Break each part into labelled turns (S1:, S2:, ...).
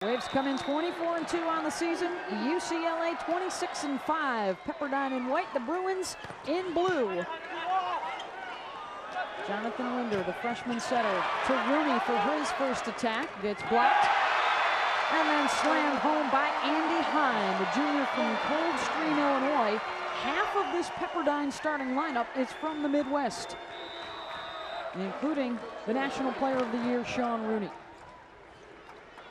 S1: Waves come in 24-2 on the season. UCLA 26-5. Pepperdine in white, the Bruins in blue. Jonathan Winder, the freshman setter, to Rooney for his first attack. Gets blocked. And then slammed home by Andy Hine, the junior from Coldstream, Illinois. Half of this Pepperdine starting lineup is from the Midwest, including the National Player of the Year, Sean Rooney.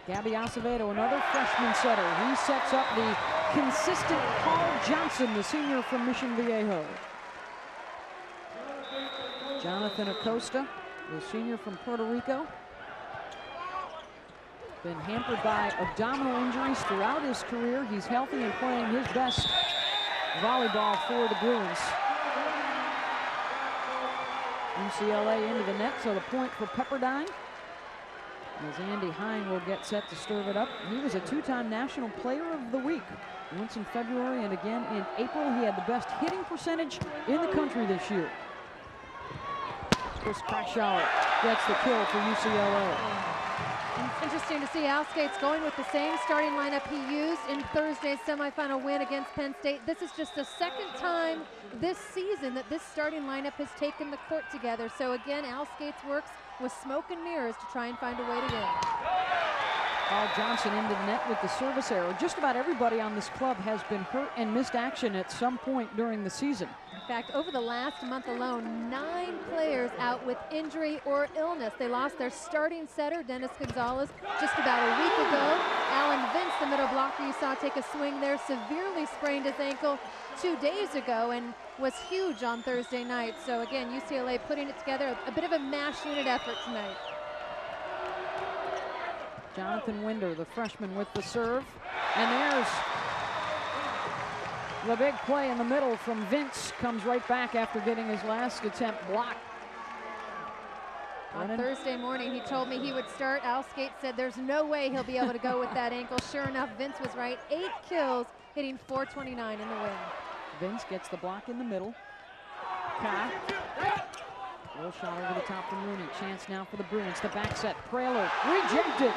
S1: Gabby Acevedo, another freshman setter. He sets up the consistent Paul Johnson, the senior from Mission Viejo. Jonathan Acosta, the senior from Puerto Rico. Been hampered by abdominal injuries throughout his career. He's healthy and playing his best volleyball for the Bruins. UCLA into the net, so the point for Pepperdine. As Andy Hine will get set to serve it up. He was a two-time National Player of the Week. Once in February and again in April. He had the best hitting percentage in the country this year. Chris Krashower gets the kill for UCLA.
S2: It's interesting to see Al Skates going with the same starting lineup he used in Thursday's semifinal win against Penn State. This is just the second time this season that this starting lineup has taken the court together. So again, Al Skates works with smoke and mirrors to try and find a way to win.
S1: Paul Johnson into the net with the service error. Just about everybody on this club has been hurt and missed action at some point during the season.
S2: In fact, over the last month alone, 9 players out with injury or illness. They lost their starting setter, Dennis Gonzalez, just about a week ago. Alan Vince, the middle blocker you saw take a swing there, severely sprained his ankle 2 days ago and was huge on Thursday night. So again, UCLA putting it together, a bit of a mash unit effort tonight.
S1: Jonathan Winder, the freshman, with the serve. And there's the big play in the middle from Vince. Comes right back after getting his last attempt blocked.
S2: On Thursday morning, he told me he would start. Al Skates said there's no way he'll be able to go with that ankle. Sure enough, Vince was right. 8 kills, hitting .429 in the win.
S1: Vince gets the block in the middle. Ka. Little shot over the top from Rooney. Chance now for the Bruins. The back set. Praler rejected.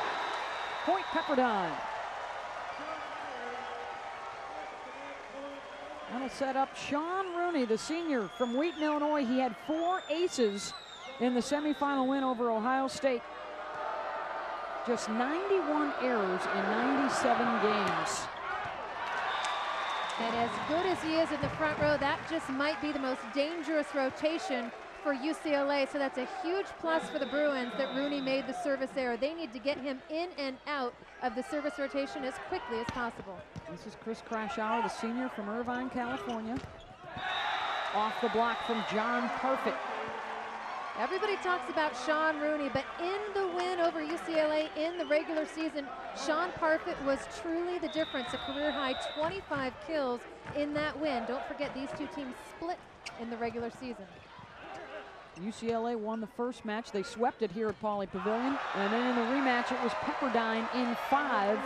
S1: Point Pepperdine. That'll set up Sean Rooney, the senior from Wheaton, Illinois. He had 4 aces in the semifinal win over Ohio State. Just 91 errors in 97 games.
S2: And as good as he is in the front row, that just might be the most dangerous rotation for UCLA. So that's a huge plus for the Bruins that Rooney made the service error. They need to get him in and out of the service rotation as quickly as possible.
S1: This is Chris Krashower, the senior from Irvine, California. Off the block from John Parfit.
S2: Everybody talks about Sean Rooney, but in the win over UCLA in the regular season, Sean Parfit was truly the difference. A career-high 25 kills in that win. Don't forget, these two teams split in the regular season.
S1: UCLA won the first match. They swept it here at Pauley Pavilion. And then in the rematch, it was Pepperdine in 5.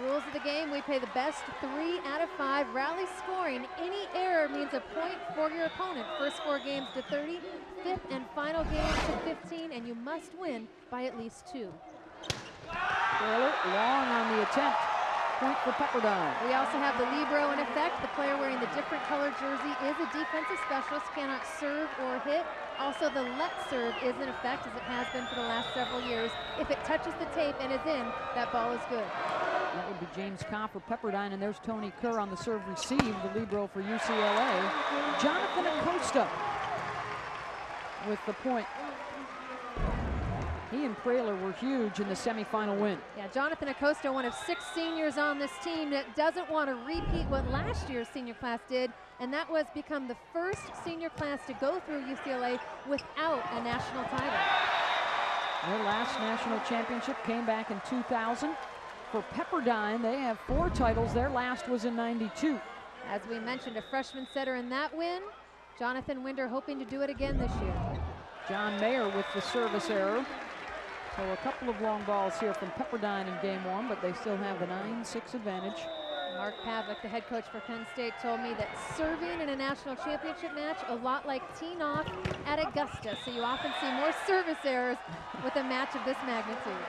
S2: Rules of the game, we play the best 3 out of 5. Rally scoring, any error means a point for your opponent. First 4 games to 30, 5th and final games to 15, and you must win by at least 2.
S1: Taylor long on the attempt. Point for Pepperdine.
S2: We also have the libero in effect. The player wearing the different colored jersey is a defensive specialist, cannot serve or hit. Also, the let serve is in effect, as it has been for the last several years. If it touches the tape and is in, that ball is good.
S1: That would be James Ka for Pepperdine, and there's Tony Kerr on the serve receive, the libero for UCLA. Jonathan Acosta with the point. He and Praler were huge in the semifinal win.
S2: Yeah, Jonathan Acosta, one of 6 seniors on this team that doesn't want to repeat what last year's senior class did, and that was become the first senior class to go through UCLA without a national title.
S1: Their last national championship came back in 2000. For Pepperdine, they have 4 titles. Their last was in '92.
S2: As we mentioned, a freshman setter in that win. Jonathan Winder hoping to do it again this year.
S1: John Mayer with the service error. So a couple of long balls here from Pepperdine in game 1, but they still have the 9-6 advantage.
S2: Mark Pavlik, the head coach for Penn State, told me that serving in a national championship match, a lot like teeing off at Augusta. So you often see more service errors with a match of this magnitude.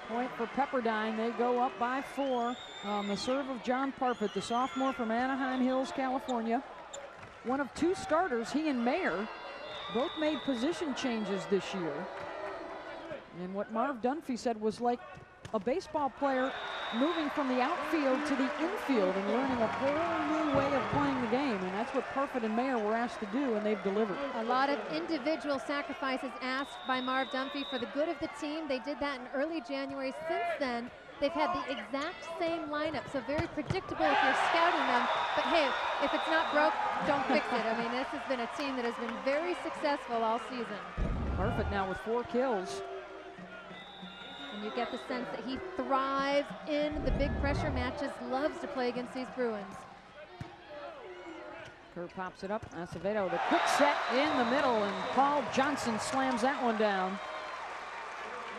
S1: Point for Pepperdine. They go up by 4 on the serve of John Parfit, the sophomore from Anaheim Hills, California. One of 2 starters, he and Mayer, both made position changes this year. And what Marv Dunphy said was like a baseball player moving from the outfield to the infield and learning a whole new way of playing the game. And that's what Parfit and Mayer were asked to do, and they've delivered.
S2: A lot of individual sacrifices asked by Marv Dunphy for the good of the team. They did that in early January. Since then, they've had the exact same lineup, so very predictable if you're scouting them. But hey, if it's not broke, don't fix it. I mean, this has been a team that has been very successful all season.
S1: Parfit now with 4 kills.
S2: And you get the sense that he thrives in the big pressure matches, loves to play against these Bruins.
S1: Kerr pops it up. Acevedo, the quick set in the middle, and Paul Johnson slams that one down.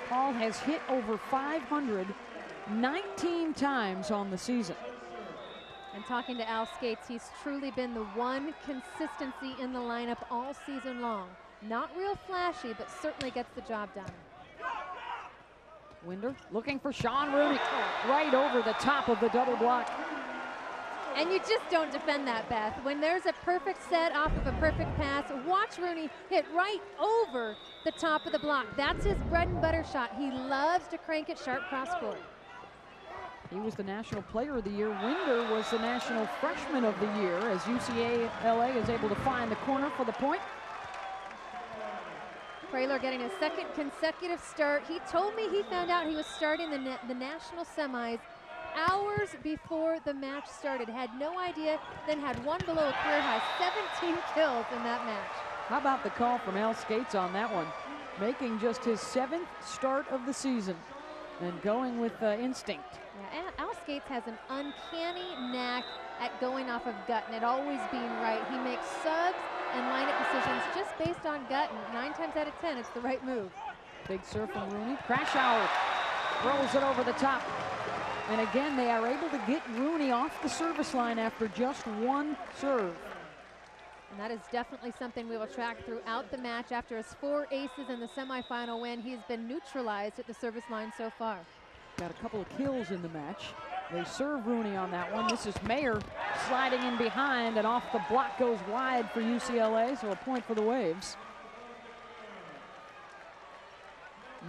S1: Paul has hit over 500 19 times on the season.
S2: And talking to Al Skates, he's truly been the one consistency in the lineup all season long. Not real flashy, but certainly gets the job done.
S1: Winder looking for Sean Rooney, right over the top of the double block.
S2: And you just don't defend that, Beth. When there's a perfect set off of a perfect pass, watch Rooney hit right over the top of the block. That's his bread and butter shot. He loves to crank it sharp cross court.
S1: He was the National Player of the Year. Winder was the National Freshman of the Year as UCLA is able to find the corner for the point.
S2: Praylor getting a 2nd consecutive start. He told me he found out he was starting the national semis hours before the match started. Had no idea, then had one below a career high. 17 kills in that match.
S1: How about the call from Al Skates on that one? Making just his 7th start of the season and going with instinct.
S2: Yeah, Al Skates has an uncanny knack at going off of gut and it always being right. He makes subs and lineup decisions just based on gut, and 9 times out of 10, it's the right move.
S1: Big serve from Rooney. Krashower throws it over the top. And again, they are able to get Rooney off the service line after just 1 serve.
S2: And that is definitely something we will track throughout the match. After his 4 aces in the semifinal win, he's been neutralized at the service line so far.
S1: Got a couple of kills in the match. They serve Rooney on that one. This is Mayer sliding in behind, and off the block goes wide for UCLA, so a point for the Waves.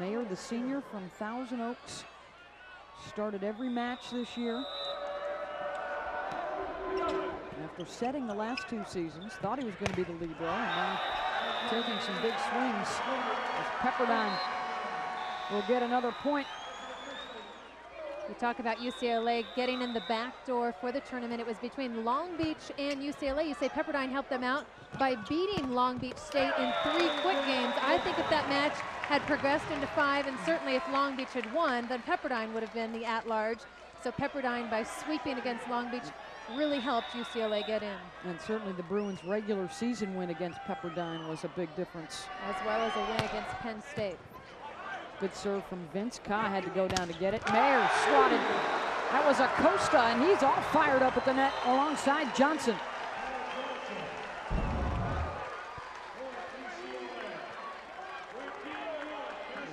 S1: Mayer, the senior from Thousand Oaks, started every match this year. After setting the last 2 seasons, thought he was going to be the libero, and now taking some big swings as Pepperdine will get another point.
S2: We talk about UCLA getting in the back door for the tournament. It was between Long Beach and UCLA. You say Pepperdine helped them out by beating Long Beach State in 3 quick games. I think if that match had progressed into 5, and certainly if Long Beach had won, then Pepperdine would have been the at-large. So Pepperdine, by sweeping against Long Beach, really helped UCLA get in.
S1: And certainly the Bruins' regular season win against Pepperdine was a big difference.
S2: As well as a win against Penn State.
S1: Good serve from Vince. Ka had to go down to get it. Mayer swatted. That was Acosta, and he's all fired up at the net alongside Johnson.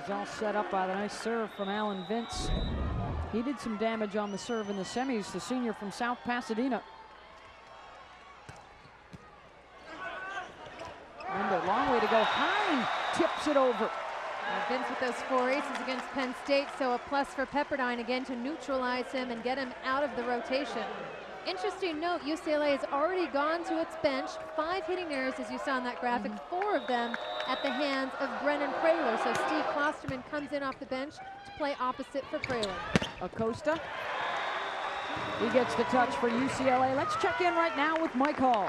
S1: He's all set up by the nice serve from Alan Vince. He did some damage on the serve in the semis, the senior from South Pasadena. And a long way to go. Hine tips it over.
S2: Vince with those 4 aces against Penn State, so a plus for Pepperdine again to neutralize him and get him out of the rotation. Interesting note, UCLA has already gone to its bench. 5 hitting errors, as you saw in that graphic, 4 of them at the hands of Brennan Praylor. So Steve Klosterman comes in off the bench to play opposite for Praylor.
S1: Acosta, he gets the touch for UCLA. Let's check in right now with Mike Hall.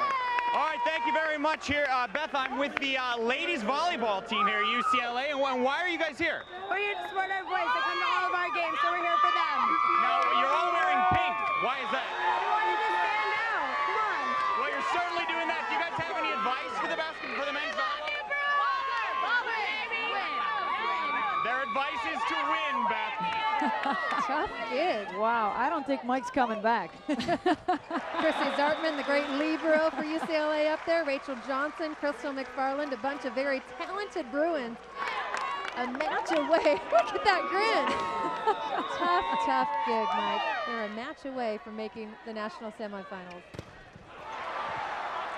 S3: All right, thank you very much here. Beth, I'm with the ladies volleyball team here at UCLA, and why are you guys here?
S4: We're here to support our boys. They come to all of our games, so we're here for them.
S3: Now, you're all wearing pink. Why is that?
S4: We wanted to stand out. Come on.
S3: Well, you're certainly doing that. Do you guys have any advice for the men's volleyball? Their advice is to win, Beth.
S2: Tough kid.
S1: Wow, I don't think Mike's coming back.
S2: Chrissy Zartman, the great libero for UCLA up there. Rachel Johnson, Crystal McFarland, a bunch of very talented Bruins. a match away. Look at that grin. Tough gig, Mike. They're a match away from making the national semifinals.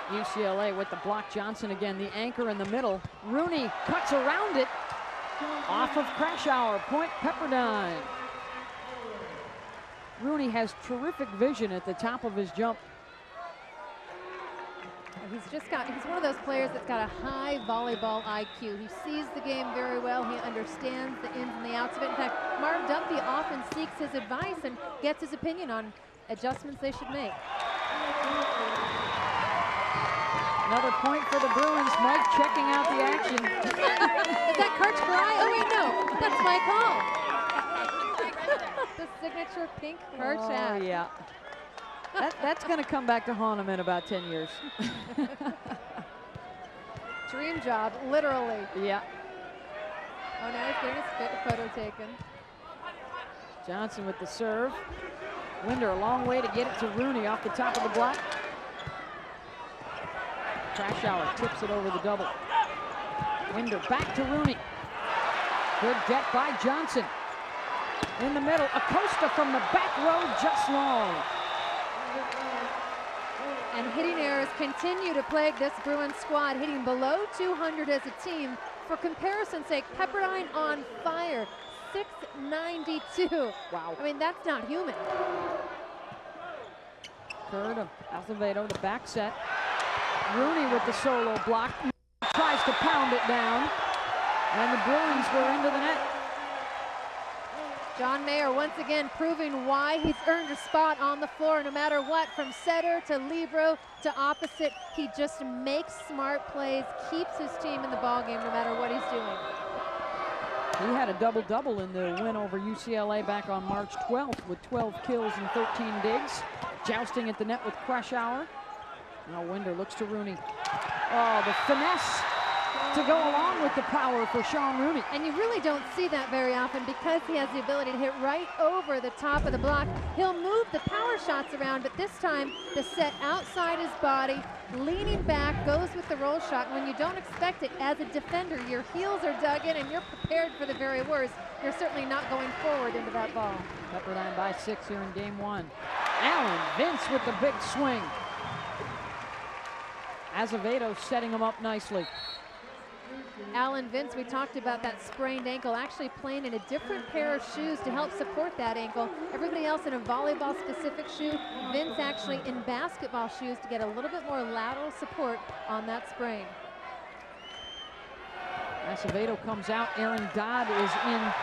S1: UCLA with the block. Johnson again, the anchor in the middle. Rooney cuts around it. Off of Crashour, point Pepperdine. Rooney has terrific vision at the top of his jump.
S2: He's one of those players that's got a high volleyball IQ. He sees the game very well. He understands the ins and the outs of it. In fact, Marv Dumpy often seeks his advice and gets his opinion on adjustments they should make.
S1: Another point for the Bruins. Mike checking out the action.
S2: Is that Karch Fry? Oh wait, no, that's my call. The signature pink Karch hat.
S1: Oh yeah. That's going to come back to haunt him in about 10 years.
S2: Dream job, literally.
S1: Yeah.
S2: Oh, now he's getting his photo taken.
S1: Johnson with the serve. Winder a long way to get it to Rooney off the top of the block. Crashour tips it over the double. Winder back to Rooney. Good get by Johnson. In the middle, Acosta from the back row, just long.
S2: And hitting errors continue to plague this Bruins squad, hitting below 200 as a team. For comparison's sake, Pepperdine on fire, 692.
S1: Wow.
S2: I mean, that's not human.
S1: Kerr to Acevedo, the back set. Rooney with the solo block, tries to pound it down, and the Bruins were into the net.
S2: John Mayer once again proving why he's earned a spot on the floor no matter what, from setter to libero to opposite. He just makes smart plays, keeps his team in the ballgame no matter what he's doing.
S1: He had a double-double in the win over UCLA back on March 12th with 12 kills and 13 digs. Jousting at the net with Crashour. Now Winder looks to Rooney. Oh, the finesse to go along with the power for Sean Rooney.
S2: And you really don't see that very often because he has the ability to hit right over the top of the block. He'll move the power shots around, but this time the set outside his body, leaning back, goes with the roll shot. When you don't expect it as a defender, your heels are dug in and you're prepared for the very worst. You're certainly not going forward into that ball.
S1: Pepperdine by 6 here in game 1. Allen Vince with the big swing. Azevedo setting him up nicely.
S2: Allen Vince, we talked about that sprained ankle, actually playing in a different pair of shoes to help support that ankle. Everybody else in a volleyball-specific shoe. Vince actually in basketball shoes to get a little bit more lateral support on that sprain.
S1: Acevedo comes out. Aaron Dodd is in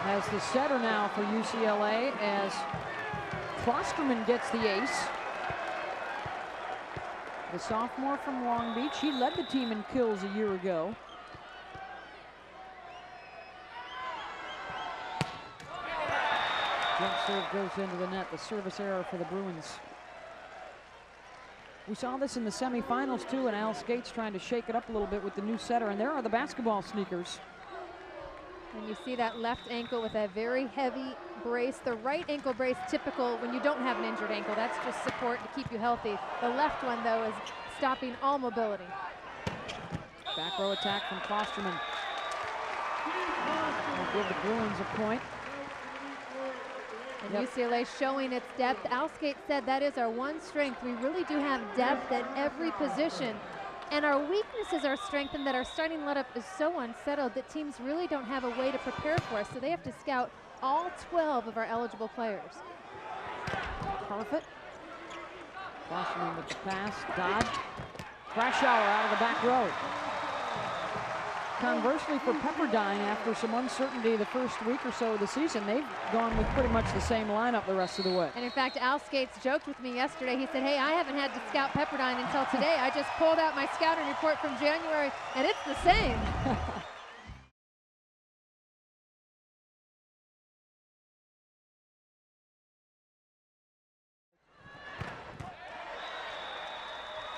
S1: as the setter now for UCLA as Klosterman gets the ace. The sophomore from Long Beach, he led the team in kills a year ago. Jump serve goes into the net, the service error for the Bruins. We saw this in the semifinals too, and Al Skates trying to shake it up a little bit with the new setter, and there are the basketball sneakers.
S2: And you see that left ankle with a very heavy brace. The right ankle brace, typical when you don't have an injured ankle. That's just support to keep you healthy. The left one, though, is stopping all mobility.
S1: Back row attack from Klosterman. Will give the Bruins a point.
S2: And UCLA showing its depth. Al Skate said that is our one strength. We really do have depth at every position. And our weakness is our strength, and that our starting lineup is so unsettled that teams really don't have a way to prepare for us. So they have to scout all 12 of our eligible players.
S1: Perfect. Klosterman with the pass. Dodd. Crashour out of the back row. Conversely for Pepperdine, after some uncertainty the first week or so of the season, they've gone with pretty much the same lineup the rest of the way.
S2: And in fact, Al Skates joked with me yesterday. He said, hey, I haven't had to scout Pepperdine until today. I just pulled out my scouting report from January, and it's the same.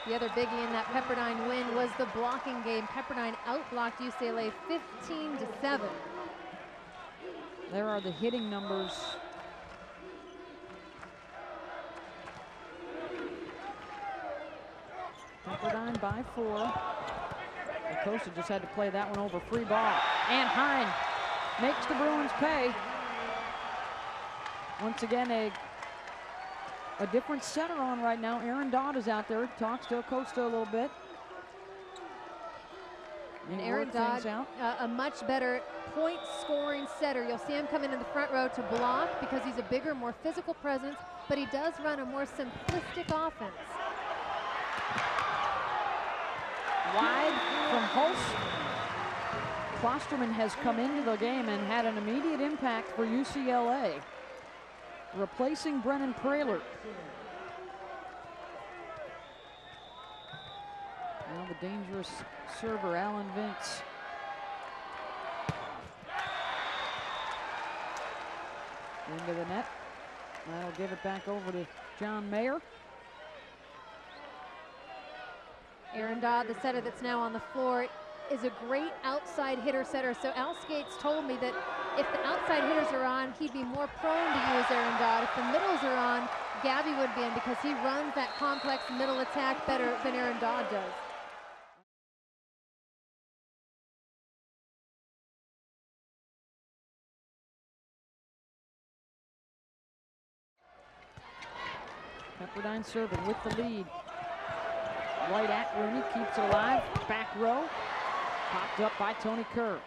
S2: The other biggie in that Pepperdine win was the blocking game. Pepperdine outblocked UCLA 15-7.
S1: There are the hitting numbers. Pepperdine by 4. Acosta just had to play that one over. Free ball. And Hine makes the Bruins pay. Once again, a different setter on right now. Aaron Dodd is out there. Talks to Acosta a little bit.
S2: And Aaron Dodd, a much better point scoring setter. You'll see him coming in the front row to block because he's a bigger, more physical presence, but he does run a more simplistic offense.
S1: Wide from Hulse. Klosterman has come into the game and had an immediate impact for UCLA, replacing Brennan Praylor. Now the dangerous server, Alan Vince. Into the net. That'll give it back over to John Mayer.
S2: Aaron Dodd, the setter that's now on the floor, is a great outside hitter setter. So Al Skates told me that if the outside hitters are on, he'd be more prone to use Aaron Dodd. If the middles are on, Gabby would be in because he runs that complex middle attack better than Aaron Dodd does.
S1: Pepperdine serving with the lead. Right at Rooney, keeps it alive. Back row. Popped up by Tony Kerr.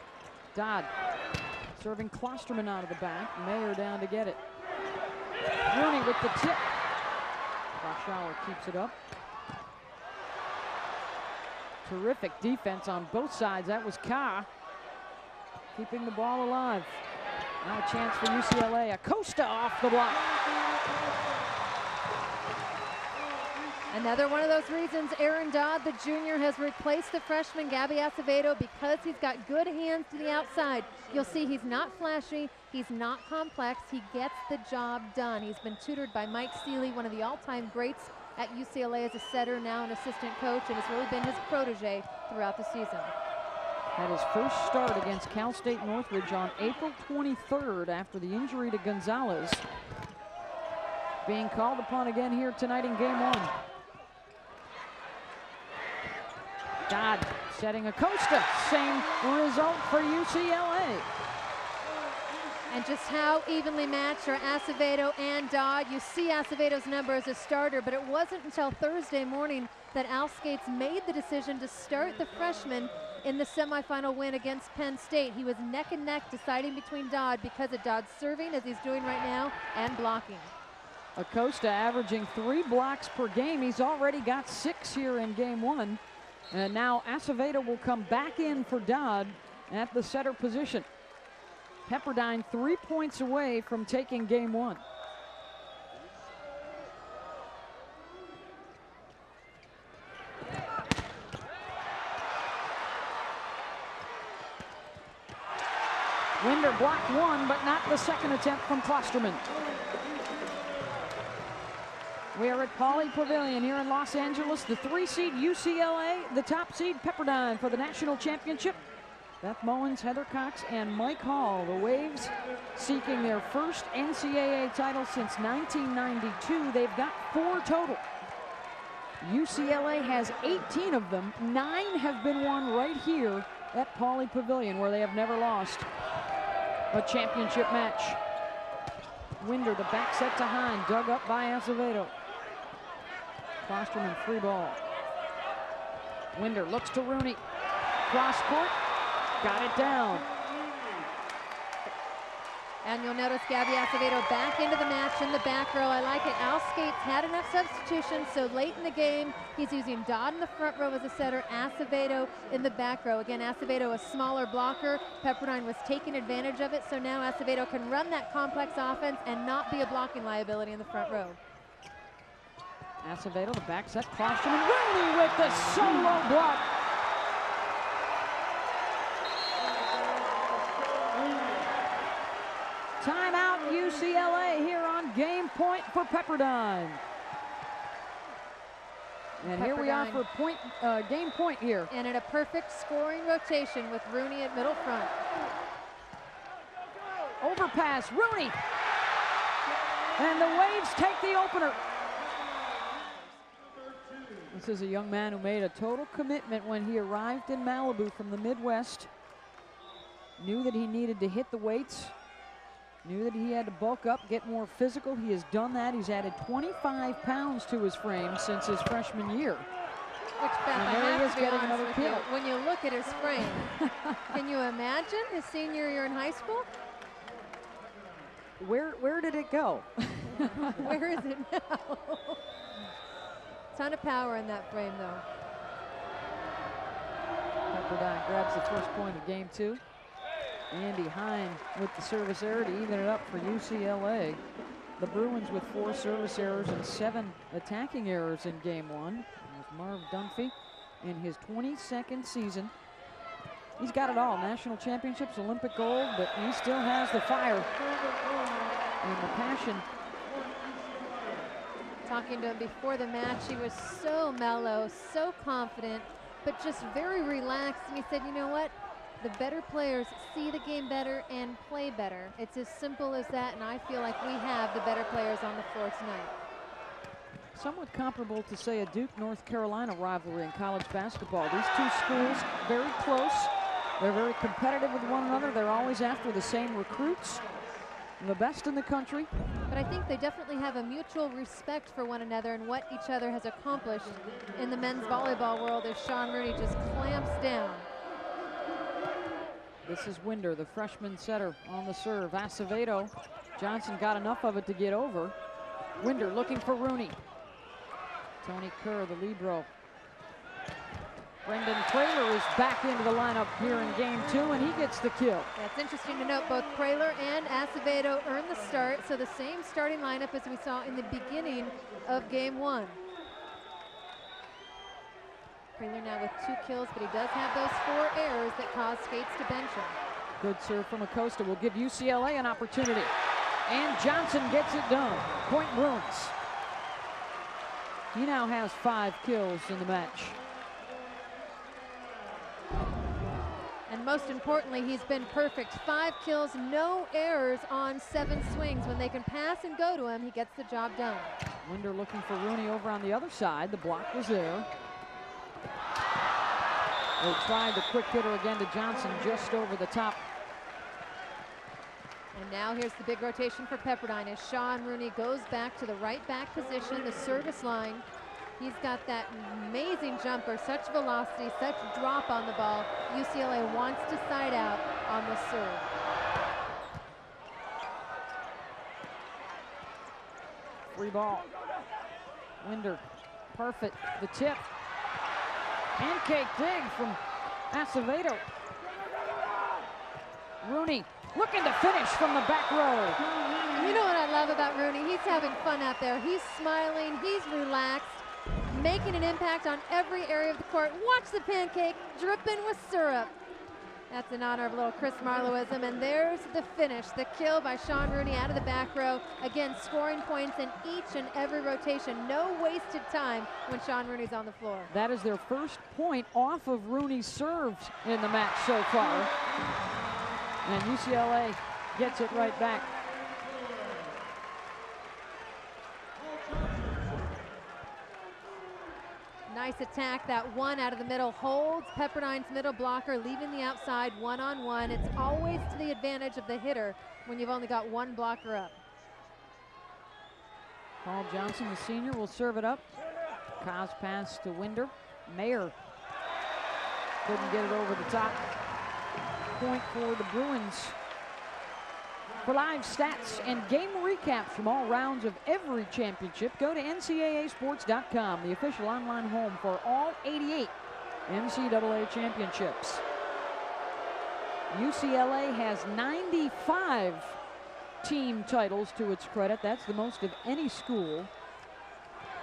S1: Dodd serving Klosterman out of the back. Mayer down to get it. Rooney with the tip. Warschauer keeps it up. Terrific defense on both sides. That was Ka keeping the ball alive. Now a chance for UCLA. Acosta off the block.
S2: Another one of those reasons Aaron Dodd, the junior, has replaced the freshman Gabby Acevedo because he's got good hands to the outside. You'll see he's not flashy, he's not complex, he gets the job done. He's been tutored by Mike Seeley, one of the all-time greats at UCLA as a setter, now an assistant coach, and has really been his protege throughout the season.
S1: Had his first start against Cal State Northridge on April 23rd after the injury to Gonzalez. Being called upon again here tonight in game one. Dodd setting Acosta. Same result for UCLA.
S2: And just how evenly matched are Acevedo and Dodd. You see Acevedo's number as a starter, but it wasn't until Thursday morning that Al Skates made the decision to start the freshman in the semifinal win against Penn State. He was neck and neck deciding between Dodd because of Dodd's serving, as he's doing right now, and blocking.
S1: Acosta averaging 3 blocks per game. He's already got 6 here in game one. And now Acevedo will come back in for Dodd at the setter position. Pepperdine 3 points away from taking game one. Winder blocked one, but not the second attempt from Klosterman. We are at Pauley Pavilion here in Los Angeles. The 3-seed UCLA, the top seed Pepperdine for the national championship. Beth Mowens, Heather Cox, and Mike Hall. The Waves seeking their first NCAA title since 1992. They've got 4 total. UCLA has 18 of them. 9 have been won right here at Pauley Pavilion, where they have never lost a championship match. Winder, the back set to Hine, dug up by Acevedo. Klosterman free ball. Winder looks to Rooney. Cross court, got it down.
S2: And you'll notice Gabby Acevedo back into the match in the back row. I like it. Al Skates had enough substitutions, so late in the game, he's using Dodd in the front row as a setter, Acevedo in the back row. Again, Acevedo a smaller blocker. Pepperdine was taking advantage of it, so now Acevedo can run that complex offense and not be a blocking liability in the front row.
S1: Acevedo, the back set, Klosterman, Rooney with the solo block. Timeout UCLA here on game point for Pepperdine. And here we are for game point here.
S2: And in a perfect scoring rotation with Rooney at middle front.
S1: Overpass, Rooney. And the Waves take the opener. This is a young man who made a total commitment when he arrived in Malibu from the Midwest. Knew that he needed to hit the weights. Knew that he had to bulk up, get more physical. He has done that. He's added 25 pounds to his frame since his freshman year.
S2: Which, Beth,
S1: And
S2: I
S1: there he
S2: have
S1: is
S2: to be
S1: getting
S2: honest
S1: another
S2: with
S1: kill.
S2: you, when you look at his frame, can you imagine his senior year in high school?
S1: Where did it go?
S2: Where is it now? Ton of power in that frame, though.
S1: Pepperdine grabs the first point of game 2. Andy Hine with the service error to even it up for UCLA. The Bruins with 4 service errors and 7 attacking errors in game 1. There's Marv Dunphy in his 22nd season. He's got it all. National championships, Olympic gold, but he still has the fire and the passion.
S2: Talking to him before the match, he was so mellow, so confident, but just very relaxed. And he said, you know what? The better players see the game better and play better. It's as simple as that, and I feel like we have the better players on the floor tonight.
S1: Somewhat comparable to, say, a Duke-North Carolina rivalry in college basketball. These two schools very close. They're very competitive with one another. They're always after the same recruits, the best in the country.
S2: But I think they definitely have a mutual respect for one another and what each other has accomplished in the men's volleyball world as Sean Rooney just clamps down.
S1: This is Winder, the freshman setter on the serve. Acevedo. Johnson got enough of it to get over. Winder looking for Rooney. Tony Kerr, the libero. Brendan Praler is back into the lineup here in game 2, and he gets the kill.
S2: That's interesting to note. Both Praler and Acevedo earned the start, so the same starting lineup as we saw in the beginning of game 1. Praler now with 2 kills, but he does have those 4 errors that caused Skates to bench him.
S1: Good serve from Acosta will give UCLA an opportunity. And Johnson gets it done. Point Bruins. He now has 5 kills in the match.
S2: And most importantly, he's been perfect. 5 kills, no errors on 7 swings. When they can pass and go to him, he gets the job done.
S1: Winder looking for Rooney over on the other side. The block was there. They tried the quick hitter again to Johnson just over the top.
S2: And now here's the big rotation for Pepperdine as Sean Rooney goes back to the right back position, the service line. He's got that amazing jumper, such velocity, such drop on the ball. UCLA wants to side out on the serve.
S1: Free ball. Winder, perfect. The tip. Pancake dig from Acevedo. Rooney looking to finish from the back row.
S2: You know what I love about Rooney? He's having fun out there. He's smiling, he's relaxed, making an impact on every area of the court. Watch the pancake dripping with syrup. That's in honor of a little Chris Marloweism. And there's the finish, the kill by Sean Rooney out of the back row. Again, scoring points in each and every rotation. No wasted time when Sean Rooney's on the floor.
S1: That is their first point off of Rooney's serves in the match so far. And UCLA gets it right back.
S2: Nice attack. That one out of the middle holds Pepperdine's middle blocker, leaving the outside one-on-one. It's always to the advantage of the hitter when you've only got one blocker up.
S1: Paul Johnson, the senior, will serve it up. Kaz pass to Winder. Mayer couldn't get it over the top. Point for the Bruins. For live stats and game recaps from all rounds of every championship, go to NCAAsports.com, the official online home for all 88 NCAA championships. UCLA has 95 team titles to its credit. That's the most of any school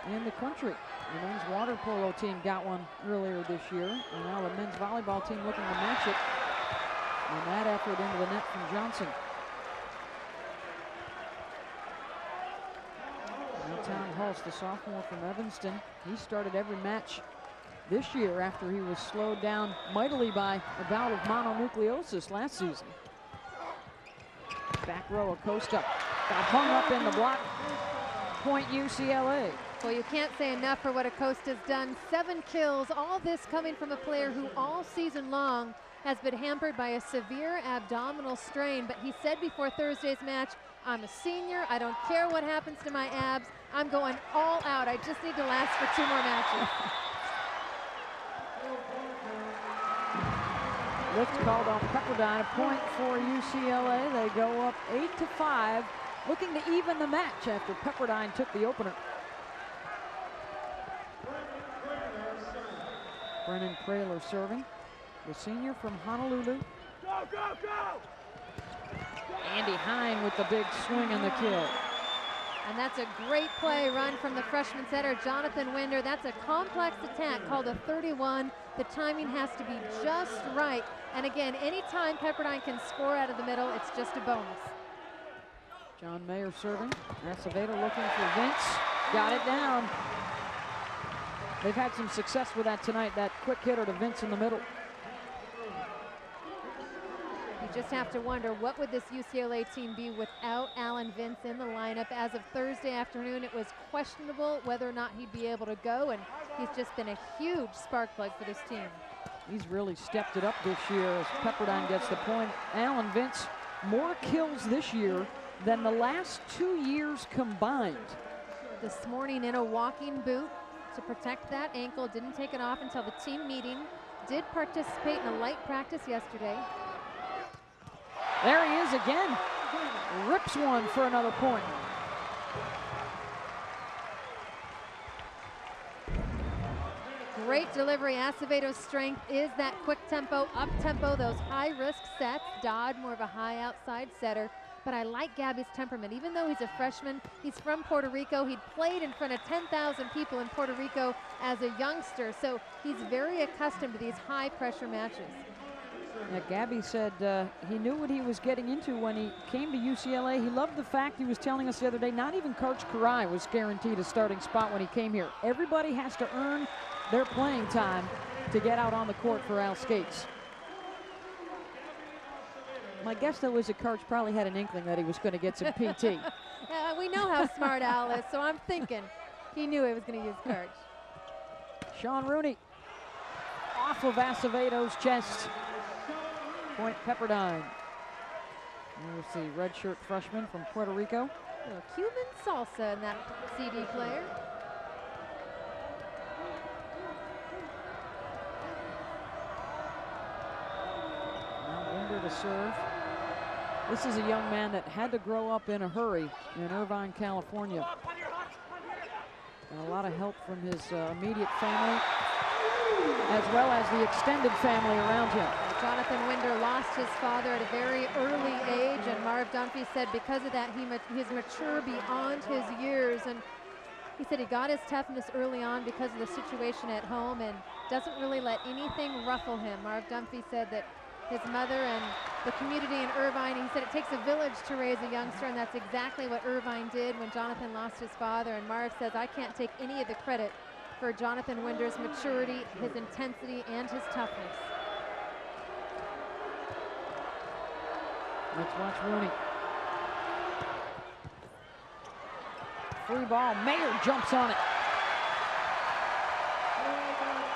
S1: in the country. The men's water polo team got one earlier this year, and now the men's volleyball team looking to match it. And that effort into the net from Johnson. Tom Hulse, the sophomore from Evanston, he started every match this year after he was slowed down mightily by a bout of mononucleosis last season. Back row, Acosta got hung up in the block. Point UCLA.
S2: Well, you can't say enough for what Acosta's done. 7 kills, all this coming from a player who all season long has been hampered by a severe abdominal strain. But he said before Thursday's match, I'm a senior, I don't care what happens to my abs, I'm going all out. I just need to last for 2 more matches.
S1: Lift called off Pepperdine, a point for UCLA. They go up 8-5, looking to even the match after Pepperdine took the opener. Brennan Kraler serving, the senior from Honolulu.
S5: Go, go, go!
S1: Andy Hine with the big swing and the kill.
S2: And that's a great play run from the freshman setter, Jonathan Winder. That's a complex attack called a 31. The timing has to be just right. And again, anytime Pepperdine can score out of the middle, it's just a bonus.
S1: John Mayer serving. Acevedo looking for Vince. Got it down. They've had some success with that tonight, that quick hitter to Vince in the middle.
S2: You just have to wonder, what would this UCLA team be without Alan Vince in the lineup? As of Thursday afternoon, it was questionable whether or not he'd be able to go, and he's just been a huge spark plug for this team.
S1: He's really stepped it up this year as Pepperdine gets the point. Alan Vince, more kills this year than the last 2 years combined.
S2: This morning in a walking boot to protect that ankle, didn't take it off until the team meeting. Did participate in a light practice yesterday.
S1: There he is again. Rips one for another point.
S2: Great delivery. Acevedo's strength is that quick tempo, up tempo, those high risk sets. Dodd, more of a high outside setter. But I like Gabby's temperament. Even though he's a freshman, he's from Puerto Rico. He'd played in front of 10,000 people in Puerto Rico as a youngster. So he's very accustomed to these high pressure matches.
S1: Yeah, Gabby said he knew what he was getting into when he came to UCLA. He loved the fact, he was telling us the other day, not even Coach Karai was guaranteed a starting spot when he came here. Everybody has to earn their playing time to get out on the court for Al Skates. My guess, though, is that Coach probably had an inkling that he was going to get some PT.
S2: Yeah, we know how smart Al is, so I'm thinking he knew he was going to use Coach.
S1: Sean Rooney off of Acevedo's chest. Point Pepperdine. There's the redshirt freshman from Puerto Rico.
S2: A little Cuban salsa in that CD player.
S1: Now Winder to serve. This is a young man that had to grow up in a hurry in Irvine, California. And a lot of help from his immediate family, as well as the extended family around him.
S2: Jonathan Winder lost his father at a very early age, and Marv Dunphy said because of that he's mature beyond his years. And he said he got his toughness early on because of the situation at home and doesn't really let anything ruffle him. Marv Dunphy said that his mother and the community in Irvine, he said it takes a village to raise a youngster, and that's exactly what Irvine did when Jonathan lost his father. And Marv says, I can't take any of the credit for Jonathan Winder's maturity, his intensity, and his toughness.
S1: Let's watch Rooney. Free ball, Mayer jumps on it.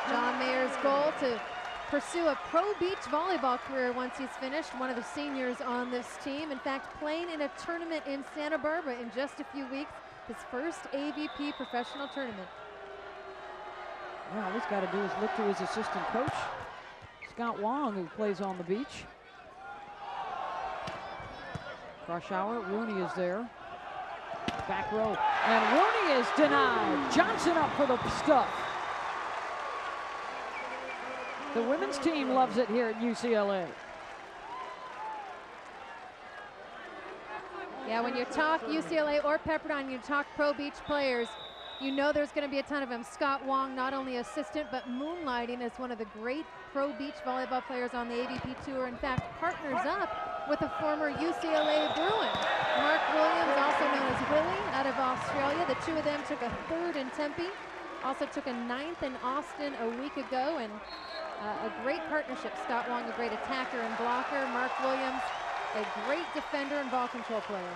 S2: John Mayer's goal to pursue a pro beach volleyball career once he's finished, one of the seniors on this team. In fact, playing in a tournament in Santa Barbara in just a few weeks, his first AVP professional tournament.
S1: Yeah, all he's got to do is look to his assistant coach, Scott Wong, who plays on the beach. Krushauer, Rooney is there. Back row, and Rooney is denied. Johnson up for the stuff. The women's team loves it here at UCLA.
S2: Yeah, when you talk UCLA or Pepperdine, you talk pro beach players, you know there's going to be a ton of them. Scott Wong, not only assistant, but moonlighting as one of the great pro beach volleyball players on the AVP Tour. In fact, partners up with a former UCLA Bruin. Mark Williams, also known as Willie, out of Australia. The two of them took a third in Tempe, also took a ninth in Austin a week ago, and a great partnership. Scott Wong, a great attacker and blocker. Mark Williams, a great defender and ball control player.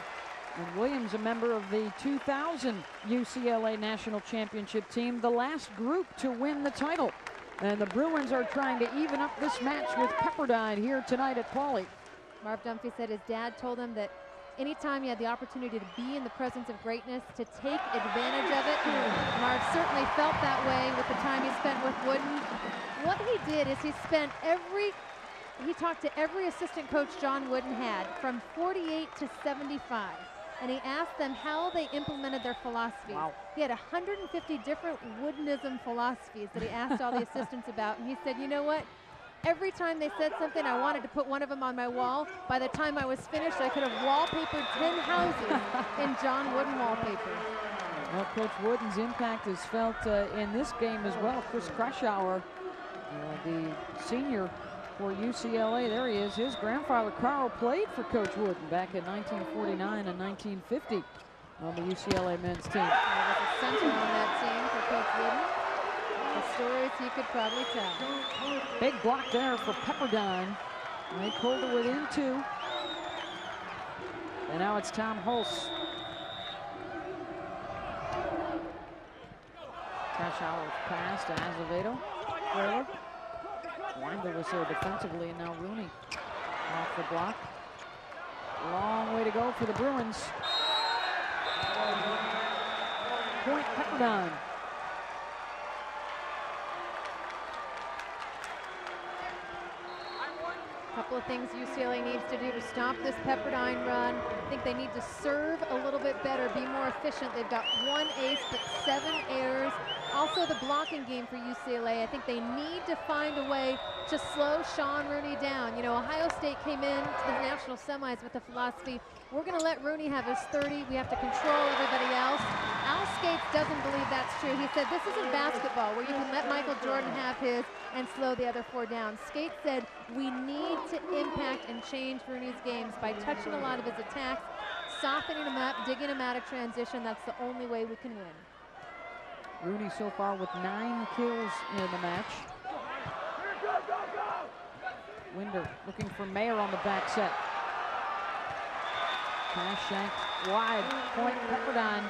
S1: And Williams, a member of the 2000 UCLA National Championship team, the last group to win the title. And the Bruins are trying to even up this match with Pepperdine here tonight at Pauley.
S2: Marv Dunphy said his dad told him that anytime he had the opportunity to be in the presence of greatness, to take advantage of it. Marv certainly felt that way with the time he spent with Wooden. What he did is he talked to every assistant coach John Wooden had from 48 to 75. And he asked them how they implemented their philosophies.
S1: Wow.
S2: He had 150 different Woodenism philosophies that he asked all the assistants about. And he said, you know what? Every time they said something, I wanted to put one of them on my wall. By the time I was finished, I could have wallpapered 10 houses in John Wooden wallpaper.
S1: Well, Coach Wooden's impact is felt in this game as well. Chris Kraschauer, the senior for UCLA, there he is. His grandfather, Carl, played for Coach Wooden back in 1949 and 1950 on the UCLA men's team.
S2: There was a center on that team for Coach Wooden. The stories he could probably tell.
S1: Big block there for Pepperdine. They pulled it within 2. And now it's Tom Hulse. Kraschauer's pass to Azevedo. Forward. Winder was there defensively, and now Rooney off the block. Long way to go for the Bruins. Point Pepperdine.
S2: Couple of things UCLA needs to do to stop this Pepperdine run. I think they need to serve a little bit better, be more efficient. They've got 1 ace, but 7 errors. Also the blocking game for UCLA. I think they need to find a way to slow Sean Rooney down. You know, Ohio State came in to the national semis with the philosophy, we're gonna let Rooney have his 30. We have to control everybody else. Al Skates doesn't believe that's true. He said, this isn't basketball where you can let Michael Jordan have his and slow the other 4 down. Skates said, we need to impact and change Rooney's games by touching a lot of his attacks, softening him up, digging him out of transition. That's the only way we can win.
S1: Rooney so far with 9 kills in the match. Winder looking for Mayer on the back set. Pass shanked wide, point Pepperdine.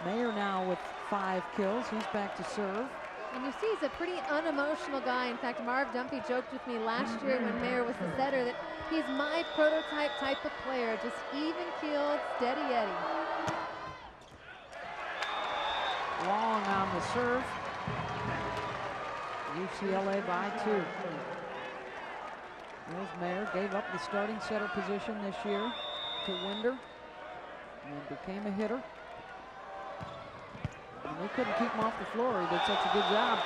S1: Mayer now with 5 kills. He's back to serve.
S2: And you see he's a pretty unemotional guy. In fact, Marv Dunphy joked with me last year when Mayer was the setter that he's my prototype type of player, just even-keeled, steady Eddie.
S1: Long on the serve. UCLA by 2. There's Mayer, gave up the starting setter position this year to Winder and became a hitter. And they couldn't keep him off the floor. He did such a good job.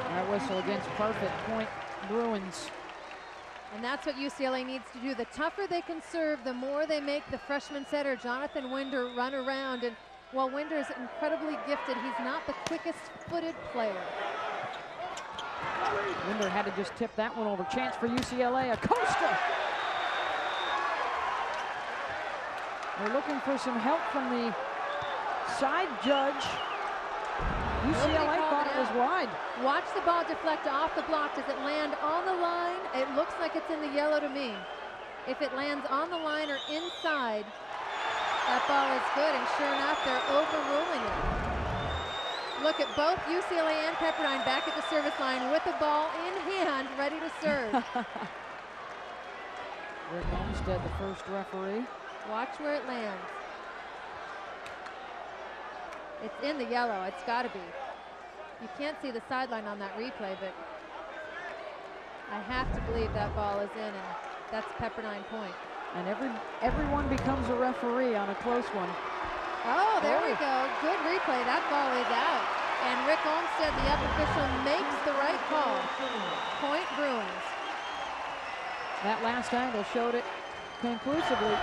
S1: That whistle against Parfit, point Bruins.
S2: And that's what UCLA needs to do. The tougher they can serve, the more they make the freshman setter, Jonathan Winder, run around. And while Winder is incredibly gifted, he's not the quickest-footed player.
S1: Winder had to just tip that one over. Chance for UCLA, Acosta. They're looking for some help from the side judge. UCLA thought it was wide.
S2: Watch the ball deflect off the block. Does it land on the line? It looks like it's in the yellow to me. If it lands on the line or inside, that ball is good, and sure enough, they're overruling it. Look at both UCLA and Pepperdine back at the service line with the ball in hand, ready to serve.
S1: Rick Olmstead, the first referee.
S2: Watch where it lands. It's in the yellow, it's gotta be. You can't see the sideline on that replay, but I have to believe that ball is in, and that's Pepperdine point.
S1: And everyone becomes a referee on a close one.
S2: Oh, there we go. Good replay. That ball is out. And Rick Olmstead, the up official, makes the right call. Point Bruins.
S1: That last angle showed it conclusively.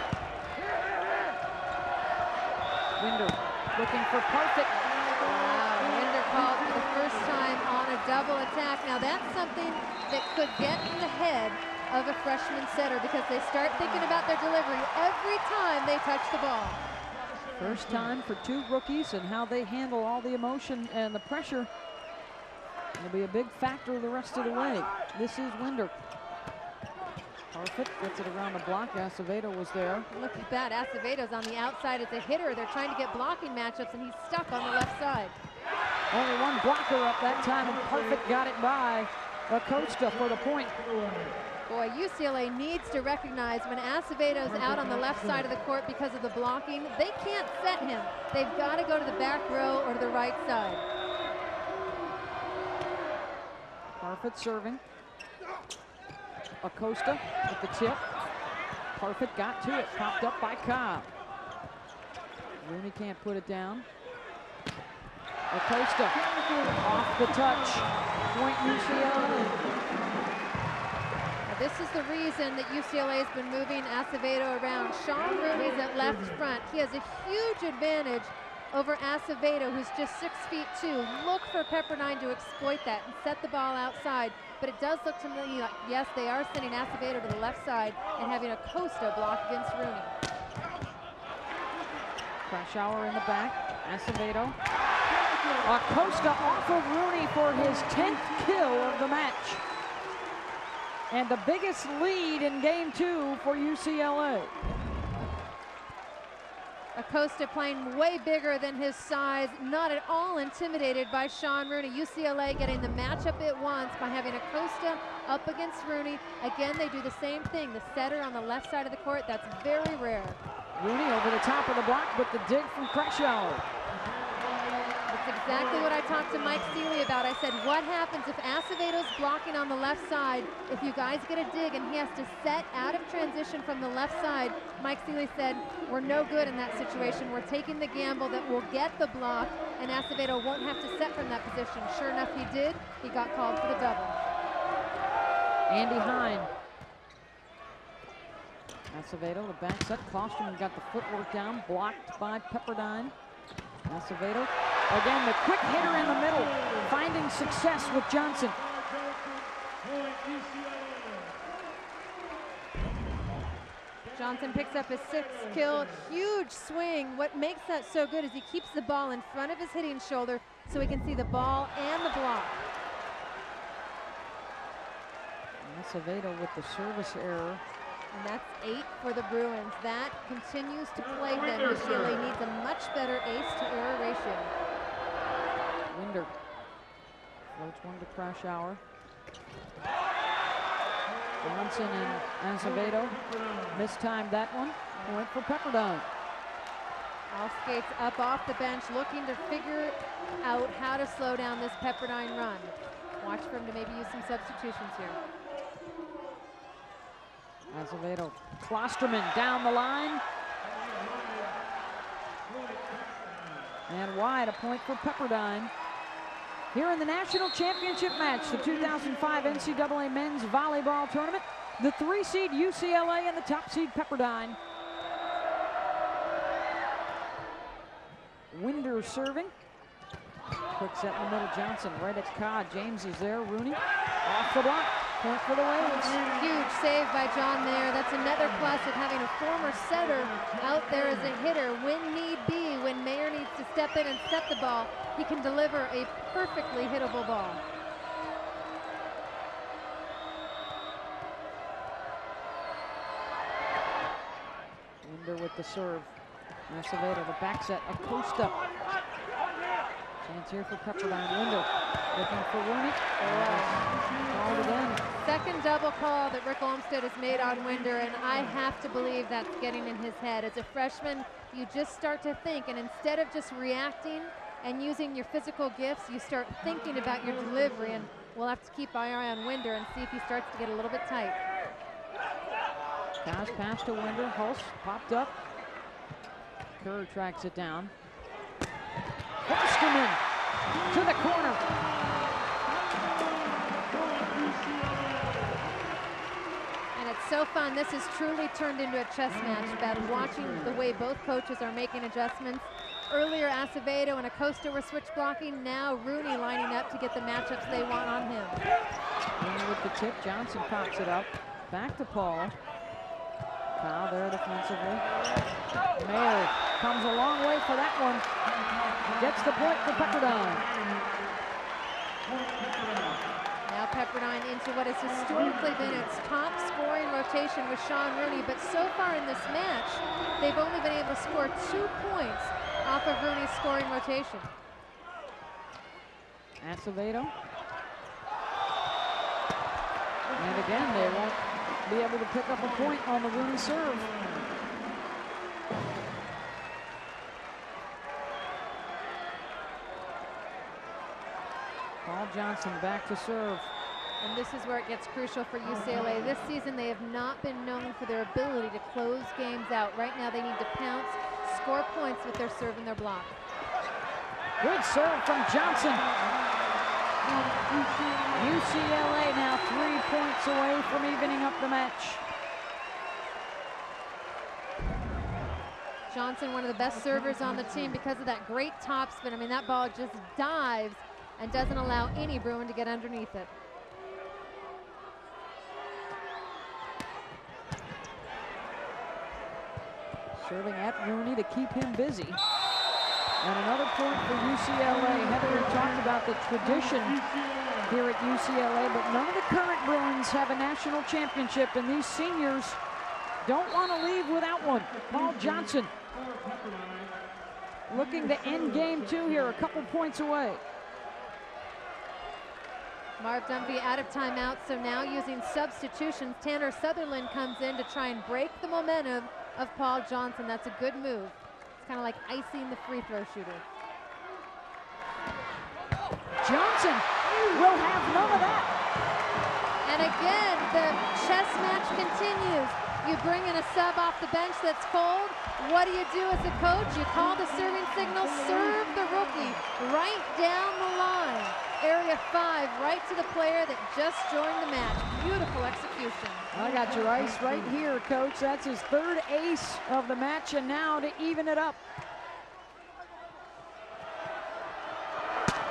S1: Winder looking for Parfit.
S2: Wow, Winder called for the first time on a double attack. Now that's something that could get in the head of a freshman setter because they start thinking about their delivery every time they touch the ball.
S1: First time for 2 rookies, and how they handle all the emotion and the pressure will be a big factor the rest of the way. This is Winder. Parfit gets it around the block. Acevedo was there.
S2: Look at that. Acevedo's on the outside as a hitter. They're trying to get blocking matchups, and he's stuck on the left side.
S1: Only one blocker up that time, and Parfit got it by Acosta for the point.
S2: Boy, UCLA needs to recognize when Acevedo's out on the left side of the court because of the blocking, they can't set him. They've got to go to the back row or to the right side.
S1: Parfit serving. Acosta with the tip. Parfit got to it, popped up by Cobb. Rooney can't put it down. Acosta off the touch. Point UCLA.
S2: This is the reason that UCLA has been moving Acevedo around. Sean Rooney's at left front. He has a huge advantage over Acevedo, who's just 6'2". Look for Pepperdine to exploit that and set the ball outside. But it does look to me like, yes, they are sending Acevedo to the left side and having Acosta block against Rooney.
S1: Krashower in the back. Acevedo. Acosta off of Rooney for his 10th kill of the match. And the biggest lead in game 2 for UCLA.
S2: Acosta playing way bigger than his size, not at all intimidated by Sean Rooney. UCLA getting the matchup it wants by having Acosta up against Rooney. Again, they do the same thing. The setter on the left side of the court, that's very rare.
S1: Rooney over the top of the block, but the dig from Krashower.
S2: That's exactly what I talked to Mike Seeley about. I said, what happens if Acevedo's blocking on the left side? If you guys get a dig and he has to set out of transition from the left side, Mike Seeley said, we're no good in that situation. We're taking the gamble that we'll get the block and Acevedo won't have to set from that position. Sure enough, he did. He got called for the double.
S1: Andy Hine. Acevedo, the back set. Klosterman got the footwork down, blocked by Pepperdine. Acevedo, again, the quick hitter in the middle, finding success with Johnson.
S2: Johnson picks up his 6th kill, huge swing. What makes that so good is he keeps the ball in front of his hitting shoulder so he can see the ball and the block.
S1: Acevedo with the service error.
S2: And that's 8 for the Bruins. That continues to plague them. UCLA needs a much better ace-to-error ratio.
S1: Winder floats one to Krashower. Johnson and Acevedo mistimed that one. Point for Pepperdine.
S2: All skates up off the bench, looking to figure out how to slow down this Pepperdine run. Watch for him to maybe use some substitutions here.
S1: Acevedo, Klosterman down the line. And wide, a point for Pepperdine. Here in the national championship match, the 2005 NCAA men's volleyball tournament, the 3-seed UCLA and the top seed Pepperdine. Winder serving. Quick set in the middle, Johnson right at Codd. James is there, Rooney off the block. Point for the Waves.
S2: Huge save by John there. That's another plus of having a former setter out there as a hitter. When need be, when Mayer needs to step in and set the ball, he can deliver a perfectly hittable ball.
S1: Winder with the serve. Acevedo, the back set, Acosta. Chance here for Pepperdine. Winder looking for Rooney. Called again.
S2: Second double call that Rick Olmsted has made on Winder, and I have to believe that's getting in his head. As a freshman, you just start to think, and instead of just reacting and using your physical gifts, you start thinking about your delivery, and we'll have to keep our eye on Winder and see if he starts to get a little bit tight.
S1: Pass to Winder. Hulse popped up. Kerr tracks it down. Klosterman to the corner.
S2: And it's so fun. This has truly turned into a chess match, Beth, watching the way both coaches are making adjustments. Earlier, Acevedo and Acosta were switch blocking. Now Rooney lining up to get the matchups they want on him.
S1: Rooney with the tip. Johnson pops it up. Back to Paul. Kyle there defensively. Mayer comes a long way for that one. Gets the point for Pepperdine.
S2: Now Pepperdine into what has historically been its top scoring rotation with Sean Rooney, but so far in this match, they've only been able to score 2 points off of Rooney's scoring rotation.
S1: Acevedo. And again, they won't be able to pick up a point on the Rooney serve. Paul Johnson back to serve.
S2: And this is where it gets crucial for UCLA. This season, they have not been known for their ability to close games out. Right now, they need to pounce, score points with their serve and their block.
S1: Good serve from Johnson. UCLA now 3 points away from evening up the match.
S2: Johnson, one of the best servers on the team because of that great topspin. I mean, that ball just dives and doesn't allow any Bruin to get underneath it.
S1: Serving at Rooney to keep him busy. And another point for UCLA. Heather talked about the tradition here at UCLA, but none of the current Bruins have a national championship, and these seniors don't want to leave without one. Paul Johnson looking to end game 2 here, a couple points away.
S2: Marv Dunphy out of timeout, so now using substitutions. Tanner Sutherland comes in to try and break the momentum of Paul Johnson. That's a good move. It's kind of like icing the free throw shooter.
S1: Johnson will have none of that.
S2: And again, the chess match continues. You bring in a sub off the bench that's cold. What do you do as a coach? You call the serving signal, serve the rookie right down the line. Area 5, right to the player that just joined the match. Beautiful execution.
S1: I got your ice right here, Coach. That's his 3rd ace of the match, and now to even it up.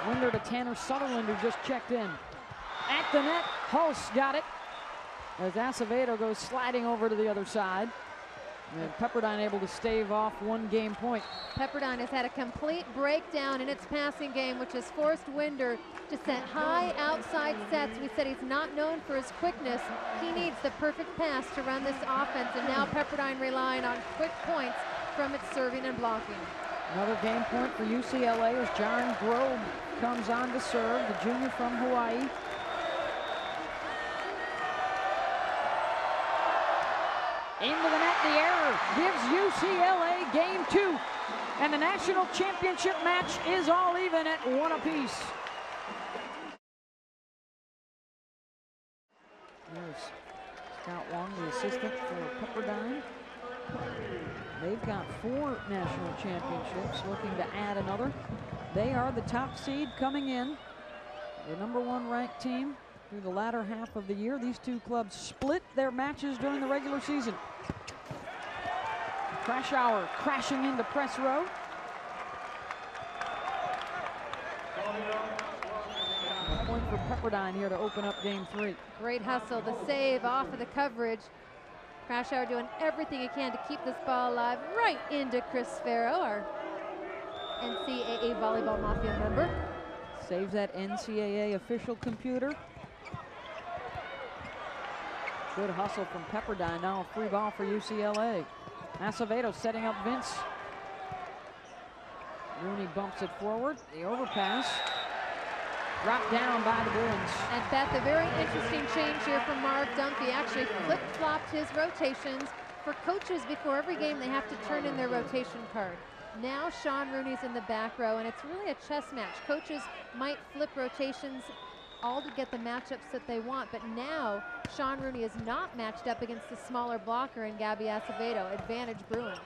S1: Winder to Tanner Sutherland, who just checked in. At the net, Hulse got it. As Acevedo goes sliding over to the other side. And Pepperdine able to stave off 1 game point.
S2: Pepperdine has had a complete breakdown in its passing game, which has forced Winder to set high outside sets. We said he's not known for his quickness. He needs the perfect pass to run this offense, and now Pepperdine relying on quick points from its serving and blocking.
S1: Another game point for UCLA as John Grobe comes on to serve, the junior from Hawaii. Into the net, the error gives UCLA game 2. And the national championship match is all even at 1 apiece. There's Scott Wong, the assistant for Pepperdine. They've got 4 national championships, looking to add another. They are the top seed coming in, the #1 ranked team through the latter half of the year. These 2 clubs split their matches during the regular season. Krasauer crashing into press row. A point for Pepperdine here to open up game 3.
S2: Great hustle, the save off of the coverage. Krasauer doing everything he can to keep this ball alive, right into Chris Farrow, our NCAA Volleyball Mafia member.
S1: Saves that NCAA official computer. Good hustle from Pepperdine. Now a free ball for UCLA. Acevedo setting up Vince. Rooney bumps it forward. The overpass. Dropped down by the Bruins.
S2: And Beth, a very interesting change here from Marv Dunphy. Actually flip-flopped his rotations. For coaches, before every game, they have to turn in their rotation card. Now Sean Rooney's in the back row, and it's really a chess match. Coaches might flip rotations all to get the matchups that they want, but now Sean Rooney is not matched up against the smaller blocker in Gabby Acevedo. Advantage Bruins.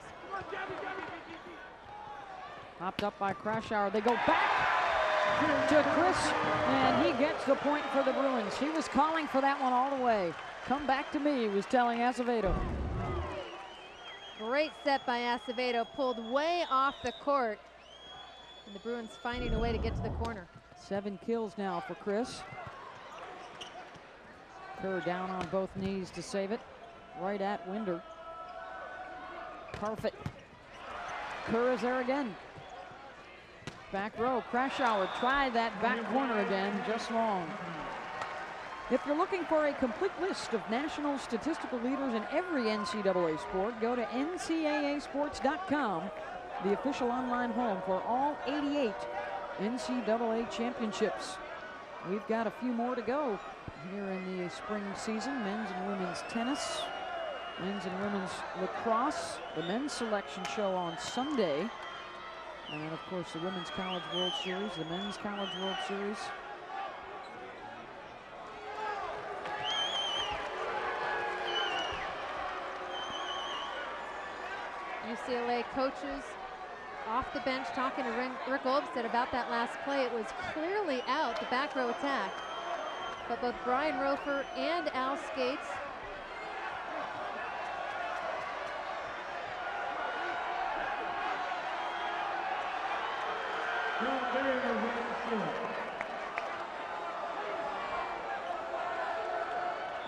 S1: Popped up by Krasauer. They go back to Chris, and he gets the point for the Bruins. He was calling for that one all the way. Come back to me, he was telling Acevedo.
S2: Great set by Acevedo, pulled way off the court. And the Bruins finding a way to get to the corner.
S1: 7 kills now for Chris. Kerr down on both knees to save it. Right at Winder. Perfect. Kerr is there again. Back row, Krasauer tried that back corner again, just long. If you're looking for a complete list of national statistical leaders in every NCAA sport, go to ncaasports.com, the official online home for all 88 NCAA championships. We've got a few more to go here in the spring season. Men's and women's tennis, men's and women's lacrosse, the men's selection show on Sunday, and of course the Women's College World Series, the Men's College World Series.
S2: UCLA coaches off the bench talking to Rick Olmstead about that last play. It was clearly out, the back row attack. But both Brian Rofer and Al Skates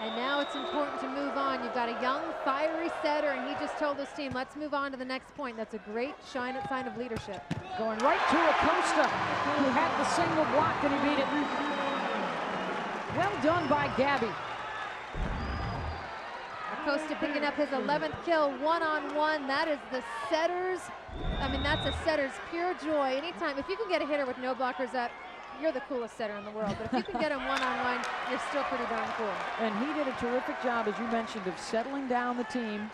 S2: and now it's important to move on. You've got a young, fiery setter, and he just told his team, let's move on to the next point. That's a great sign of leadership.
S1: Going right to Acosta, who had the single block, and he beat it. Well done by Gabby.
S2: Acosta picking up his 11th kill, one-on-one. That is the setter's, that's a setter's pure joy. Anytime, if you can get a hitter with no blockers up, you're the coolest setter in the world. But if you can get him one-on-one, you're still pretty darn cool.
S1: And he did a terrific job, as you mentioned, of settling down the team.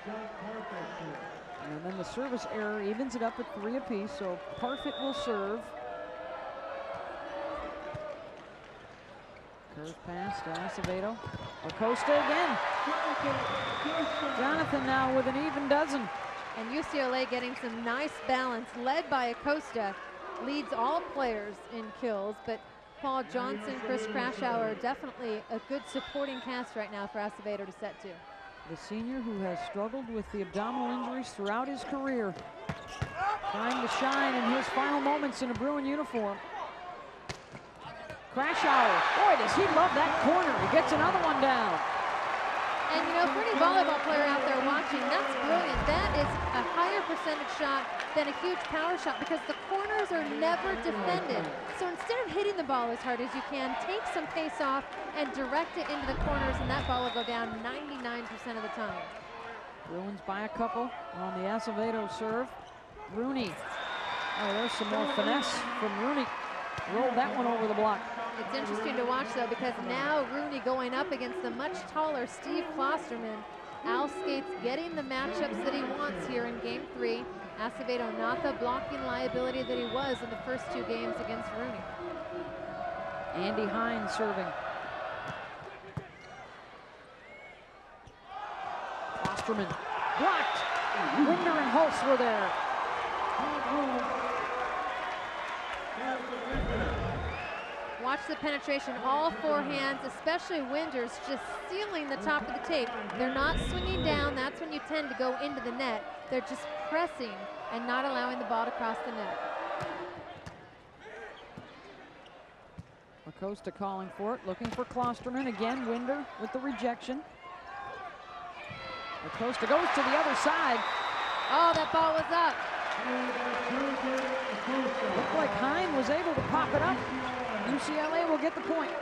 S1: And then the service error evens it up at 3 apiece, so Parfit will serve. Curve pass to Acevedo. Acosta again. Jonathan now with an even dozen.
S2: And UCLA getting some nice balance, led by Acosta. Leads all players in kills, but Paul Johnson, Chris Krashauer, definitely a good supporting cast right now for Acevedo to set to.
S1: The senior who has struggled with the abdominal injuries throughout his career, trying to shine in his final moments in a Bruin uniform. Krashauer, boy, does he love that corner. He gets another one down.
S2: And you know, for any volleyball player out there watching, that's brilliant. That is a higher percentage shot than a huge power shot because the corners are never defended. So instead of hitting the ball as hard as you can, take some pace off and direct it into the corners, and that ball will go down 99% of the time.
S1: Bruins by a couple on the Acevedo serve. Rooney. Oh, there's some more finesse from Rooney. Rolled that one over the block.
S2: It's interesting to watch, though, because now Rooney going up against the much taller Steve Klosterman. Al Skates getting the matchups that he wants here in Game 3. Acevedo not the blocking liability that he was in the first 2 games against Rooney.
S1: Andy Hines serving. Klosterman blocked. Winder and Hulse were there.
S2: Watch the penetration, all 4 hands, especially Winder's just sealing the top of the tape. They're not swinging down. That's when you tend to go into the net. They're just pressing and not allowing the ball to cross the net.
S1: Acosta calling for it, looking for Klosterman. Again, Winder with the rejection. Acosta goes to the other side.
S2: Oh, that ball was up.
S1: Looked like Hine was able to pop it up. UCLA will get the point.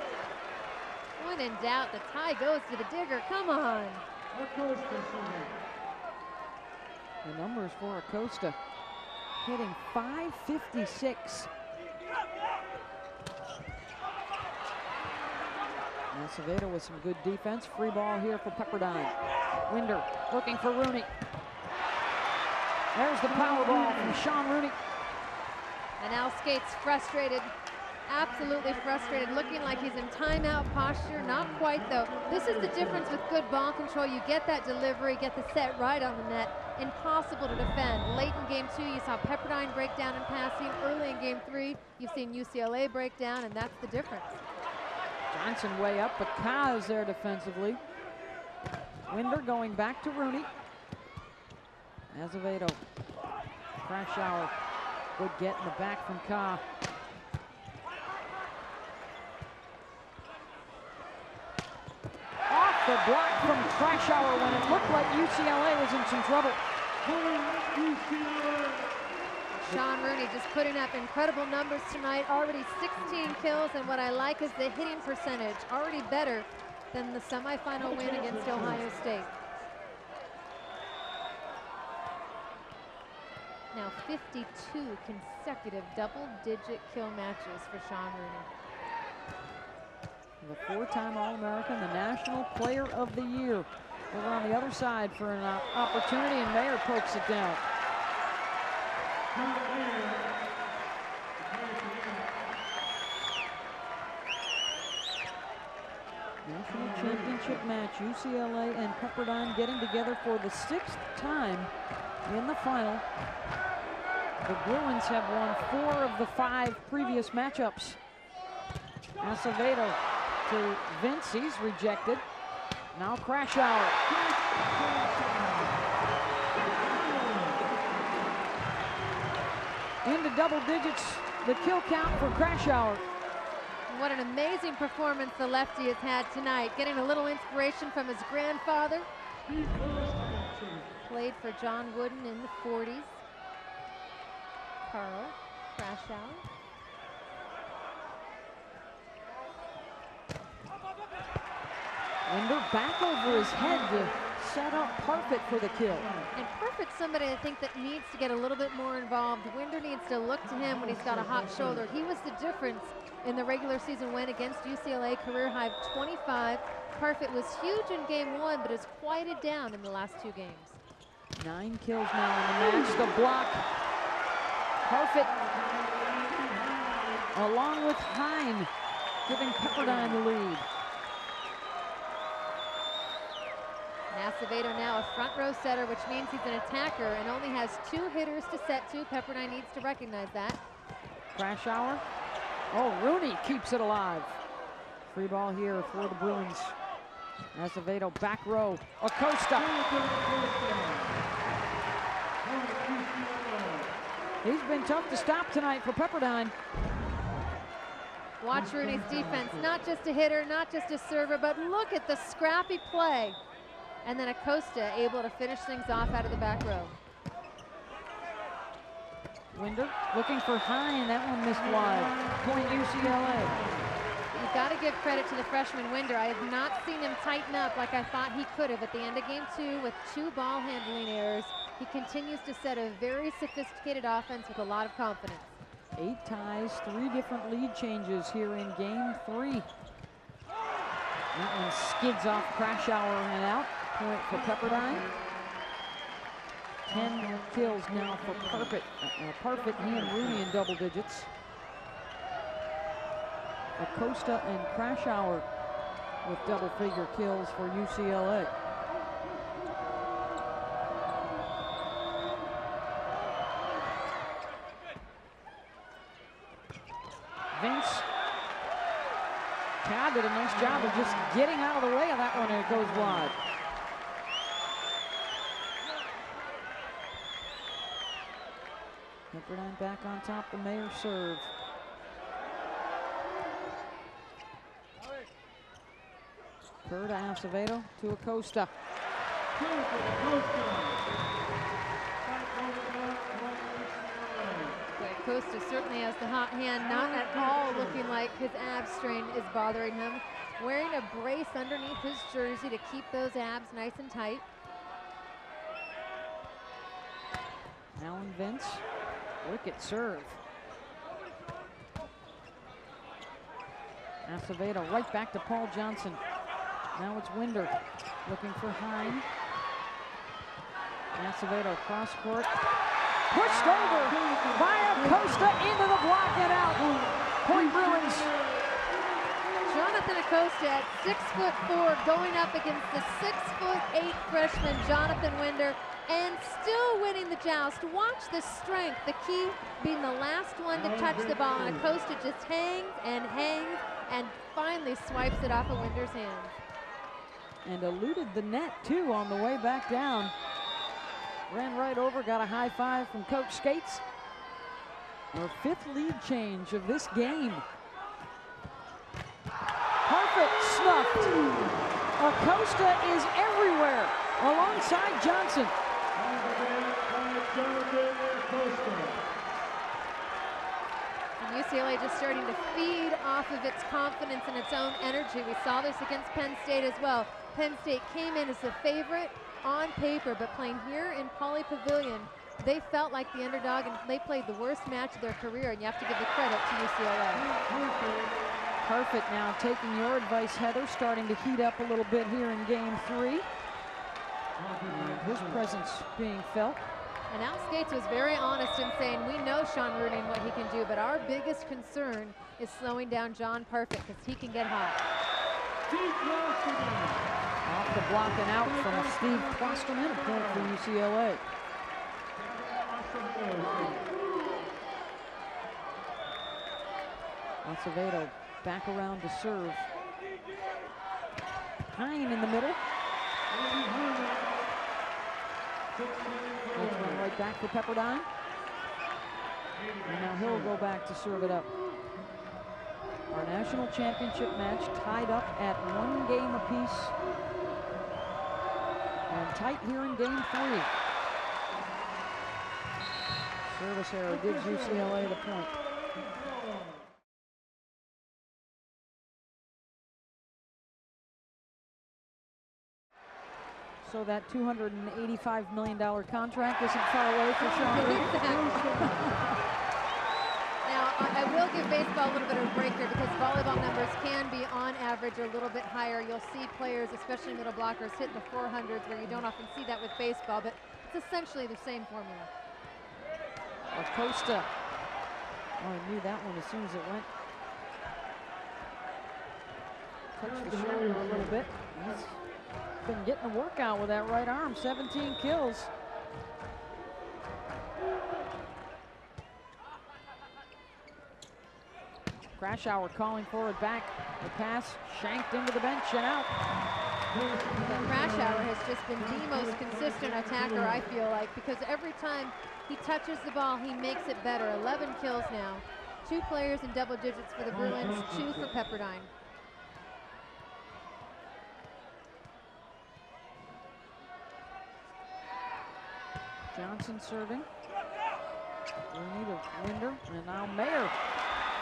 S2: When in doubt, the tie goes to the digger. Come on.
S1: The numbers for Acosta, hitting .556. Acevedo with some good defense. Free ball here for Pepperdine. Winder looking for Rooney. There's the power ball from Sean Rooney.
S2: And Al Skates frustrated. Absolutely frustrated, looking like he's in timeout posture. Not quite, though. This is the difference with good ball control. You get that delivery, get the set right on the net. Impossible to defend. Late in Game 2, you saw Pepperdine break down in passing. Early in Game 3, you've seen UCLA break down, and that's the difference.
S1: Johnson way up, but Ka is there defensively. Winder going back to Rooney. Acevedo. Krashauer. Good get in the back from Ka. Off the block from Krashauer when it looked like UCLA was in some trouble.
S2: Sean Rooney just putting up incredible numbers tonight. Already 16 kills, and what I like is the hitting percentage. Already better than the semifinal win against Ohio State. Now 52 consecutive double-digit kill matches for Sean Rooney.
S1: The four-time All-American, the National Player of the Year. Over on the other side for an opportunity, and Mayer pokes it down. National championship match, UCLA and Pepperdine getting together for the 6th time in the final. The Bruins have won 4 of the 5 previous matchups. Acevedo to Vince, he's rejected. Now Crashour. Into double digits, the kill count for Crashour.
S2: What an amazing performance the lefty has had tonight, getting a little inspiration from his grandfather. Played for John Wooden in the 40s. Carl Crashour.
S1: Winder back over his head to set up Parfit for the kill.
S2: And Parfit's somebody I think that needs to get a little bit more involved. Winder needs to look to him when he's got a hot shoulder. He was the difference in the regular season win against UCLA, career high 25. Parfit was huge in game 1, but has quieted down in the last 2 games.
S1: 9 kills now in the match. The block. Parfit along with Hine giving Pepperdine the lead.
S2: Acevedo now a front row setter, which means he's an attacker and only has 2 hitters to set to. Pepperdine needs to recognize that.
S1: Crashour. Oh, Rooney keeps it alive. Free ball here for the Bruins. Acevedo back row. Acosta. He's been tough to stop tonight for Pepperdine.
S2: Watch Rooney's defense, not just a hitter, not just a server, but look at the scrappy play. And then Acosta able to finish things off out of the back row.
S1: Winder looking for Hine. That one missed wide. Point UCLA.
S2: You've got to give credit to the freshman Winder. I have not seen him tighten up like I thought he could have at the end of game 2 with 2 ball handling errors. He continues to set a very sophisticated offense with a lot of confidence.
S1: 8 ties, 3 different lead changes here in game 3. That one skids off Crashour and out. Point for Pepperdine. 10 kills now for Parfit. Parfit, he and Rooney in double digits. Acosta and Crashour with double-figure kills for UCLA. Vince. Todd did a nice job of just getting out of the way of that one, and it goes wide. Pepperdine back on top, the Mayer serve. Kerr to Acevedo to Acosta.
S2: Acosta certainly has the hot hand, not at all looking like his ab strain is bothering him. Wearing a brace underneath his jersey to keep those abs nice and tight.
S1: Alan Vince. Wicket serve. Acevedo right back to Paul Johnson. Now it's Winder looking for Hine. Acevedo cross court. Pushed over by Acosta into the block and out. Point Bruins.
S2: Jonathan Acosta at 6'4", going up against the 6'8" freshman Jonathan Winder, and still winning the joust. Watch the strength, the key being the last one to touch the ball, and Acosta just hangs and finally swipes it off of Winder's hands.
S1: And eluded the net too on the way back down. Ran right over, got a high five from Coach Skates. Our 5th lead change of this game. Parfit snuffed. Acosta is everywhere alongside Johnson.
S2: And UCLA just starting to feed off of its confidence and its own energy. We saw this against Penn State as well. Penn State came in as the favorite on paper, but playing here in Pauley Pavilion, they felt like the underdog, and they played the worst match of their career, and you have to give the credit to UCLA.
S1: Perfect now taking your advice, Heather, starting to heat up a little bit here in game 3. And his presence being felt.
S2: And Al Skates was very honest in saying, we know Sean Rooney and what he can do, but our biggest concern is slowing down John Perfect because he can get hot.
S1: Off the block and out from Steve Klosterman, a point for UCLA. Acevedo back around to serve. Hine in the middle. One right back for Pepperdine. And now he'll go back to serve it up. Our national championship match tied up at 1 game apiece. And tight here in game 3. Service error gives UCLA the point. So that $285 million contract isn't far away for Sean Rooney.
S2: Now, I will give baseball a little bit of a break here because volleyball numbers can be on average a little bit higher. You'll see players, especially middle blockers, hitting the 400s where you don't often see that with baseball, but it's essentially the same formula.
S1: Acosta. Oh, I knew that one as soon as it went. Touched the shoulder a little bit. He's been getting a workout with that right arm. 17 kills. Crashour calling for it back. The pass shanked into the bench and out.
S2: Crashour has just been the most consistent attacker, I feel like, because every time he touches the ball, he makes it better. 11 kills now. 2 players in double digits for the Bruins, 2 for Pepperdine.
S1: Johnson serving. Rooney to Winder, and now Mayer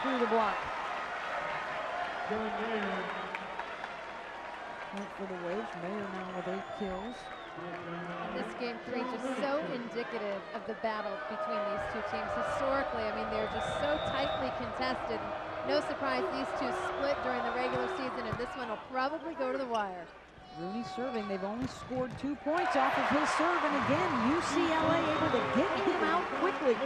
S1: through the block. Point for the Waves. Mayer now with 8 kills.
S2: This game 3 just so indicative of the battle between these two teams. Historically, I mean, they're just so tightly contested. No surprise these two split during the regular season, and this one will probably go to the wire.
S1: Rooney serving. They've only scored 2 points off of his serve, and again, UCLA able to get him out quickly.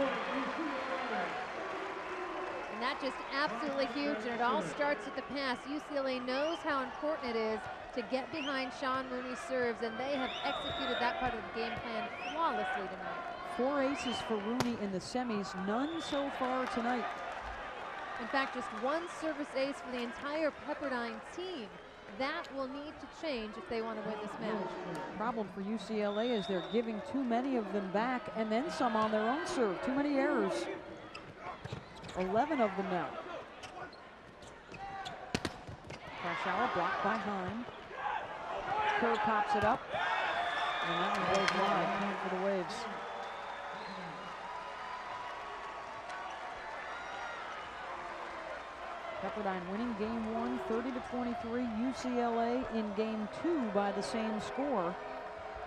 S2: And that just absolutely huge, and it all starts with the pass. UCLA knows how important it is to get behind Sean Rooney's serves, and they have executed that part of the game plan flawlessly tonight.
S1: 4 aces for Rooney in the semis, none so far tonight.
S2: In fact, just 1 service ace for the entire Pepperdine team. That will need to change if they want to win this match.
S1: Problem for UCLA is they're giving too many of them back, and then some on their own serve. Too many errors. 11 of them now. Crashour blocked by Hine. Kerr pops it up, and that one goes wide. Point for the Waves. Pepperdine winning game 1, 30-23. UCLA in game 2 by the same score.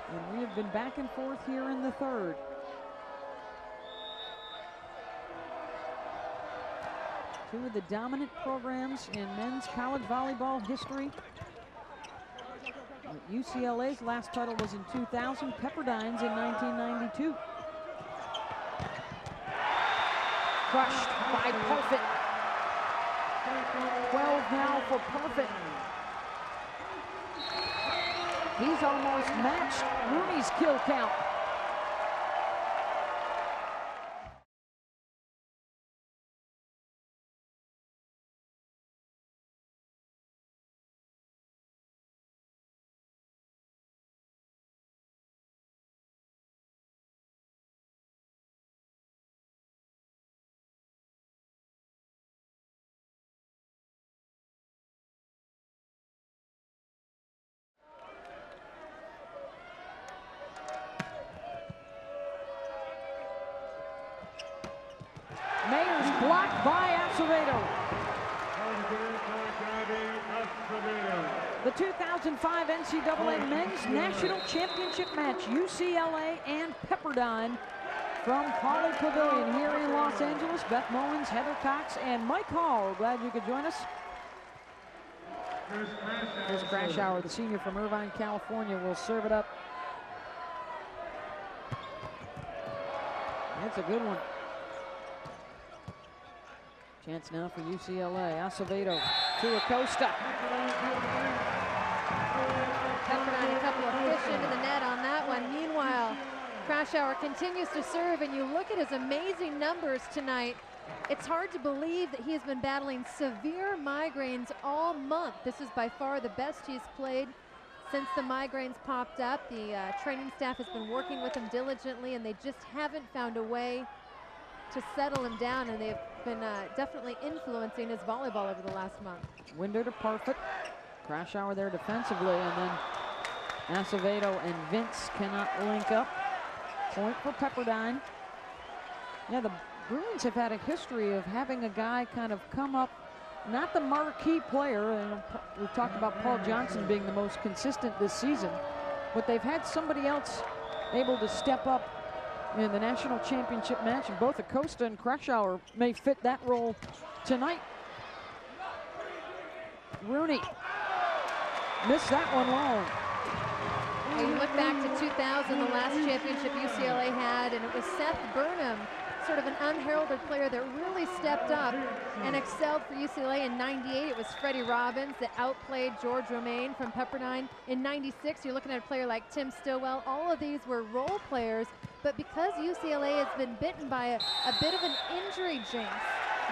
S1: And we have been back and forth here in the 3rd. Two of the dominant programs in men's college volleyball history. UCLA's last title was in 2000, Pepperdine's in 1992. Crushed by Perfect. 12 now for Perfect. He's almost matched Rooney's kill count. 2005 NCAA Men's National Championship match, UCLA and Pepperdine from Pauley Pavilion here in Los Angeles. Beth Mowens, Heather Cox, and Mike Hall. Glad you could join us. Here's Crashour, the senior from Irvine, California, will serve it up. That's a good one. Chance now for UCLA. Acevedo to Acosta.
S2: Pepperdine a couple of fish into the net on that one. Meanwhile, Crashour continues to serve, and you look at his amazing numbers tonight. It's hard to believe that he has been battling severe migraines all month. This is by far the best he's played since the migraines popped up. The training staff has been working with him diligently, and they just haven't found a way to settle him down, and they've been definitely influencing his volleyball over the last month.
S1: Winder to Parfit. Crashour there defensively, and then Acevedo and Vince cannot link up. Point for Pepperdine. Yeah, the Bruins have had a history of having a guy kind of come up, not the marquee player, and we've talked about Paul Johnson being the most consistent this season, but they've had somebody else able to step up in the national championship match, and both Acosta and Crashour may fit that role tonight. Rooney missed that one long.
S2: Well, you look back to 2000, the last championship UCLA had, and it was Seth Burnham, sort of an unheralded player that really stepped up and excelled for UCLA. In '98, it was Freddie Robbins that outplayed George Romaine from Pepperdine. In '96, you're looking at a player like Tim Stillwell. All of these were role players, but because UCLA has been bitten by a bit of an injury jinx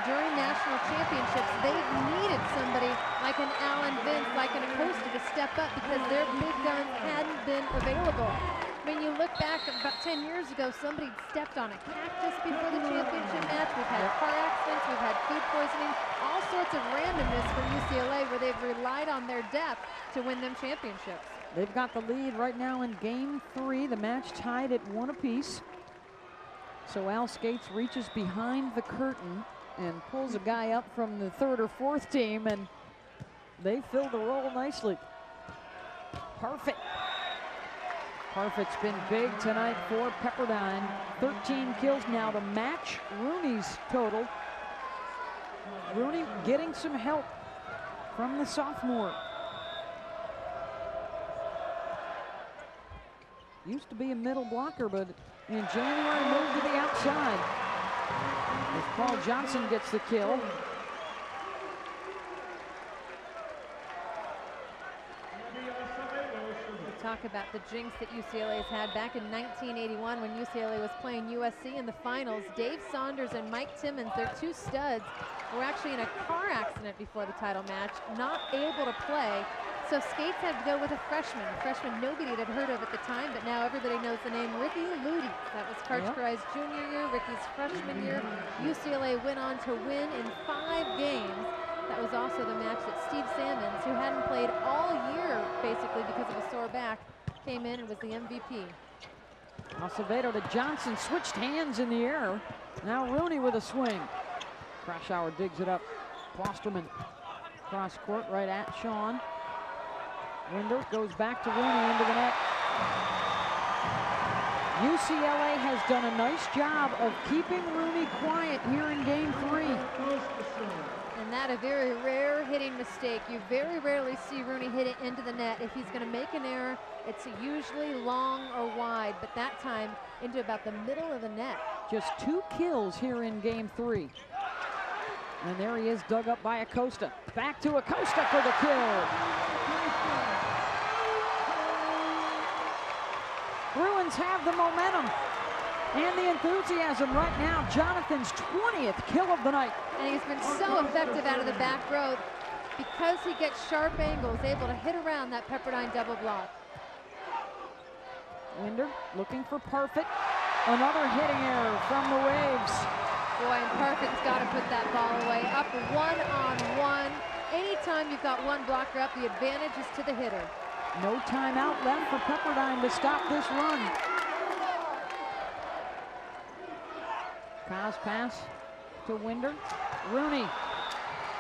S2: during national championships, they've needed somebody like an Alan Vince, like an Acosta to step up because their big guns hadn't been available. I mean, you look back about 10 years ago, somebody stepped on a cactus before the championship match. We've had car accidents, we've had food poisoning, all sorts of randomness for UCLA where they've relied on their depth to win them championships.
S1: They've got the lead right now in game 3. The match tied at 1 apiece. So Al Skates reaches behind the curtain and pulls a guy up from the 3rd or 4th team, and they fill the role nicely. Perfect. Parfit's been big tonight for Pepperdine. 13 kills now to match Rooney's total. Rooney getting some help from the sophomore. Used to be a middle blocker, but in January moved to the outside. As Paul Johnson gets the kill.
S2: Talk about the jinx that UCLA has had. Back in 1981 when UCLA was playing USC in the finals, Dave Saunders and Mike Timmons, their 2 studs, were actually in a car accident before the title match, not able to play. So Skates had to go with a freshman nobody had heard of at the time, but now everybody knows the name Ricky Ludi. That was Karchkarei's junior year, Ricky's freshman year. UCLA went on to win in 5 games. That was also the match that Steve Sammons, who hadn't played all year basically because of a sore back, came in and was the MVP.
S1: Acevedo to Johnson, switched hands in the air. Now Rooney with a swing. Crashour digs it up. Klosterman cross court right at Sean. Winder goes back to Rooney into the net. UCLA has done a nice job of keeping Rooney quiet here in game 3.
S2: And that a very rare hitting mistake. You very rarely see Rooney hit it into the net. If he's going to make an error, it's usually long or wide, but that time into about the middle of the net.
S1: Just 2 kills here in game 3. And there he is, dug up by Acosta. Back to Acosta for the kill. Bruins have the momentum and the enthusiasm right now. Jonathan's 20th kill of the night.
S2: And he's been so effective out of the back row because he gets sharp angles, able to hit around that Pepperdine double block.
S1: Winder looking for Parfit. Another hitting error from the Waves.
S2: Boy, and Parfit's got to put that ball away. Up 1-on-1. Anytime you've got one blocker up, the advantage is to the hitter.
S1: No timeout left for Pepperdine to stop this run. Kyle's pass to Winder. Rooney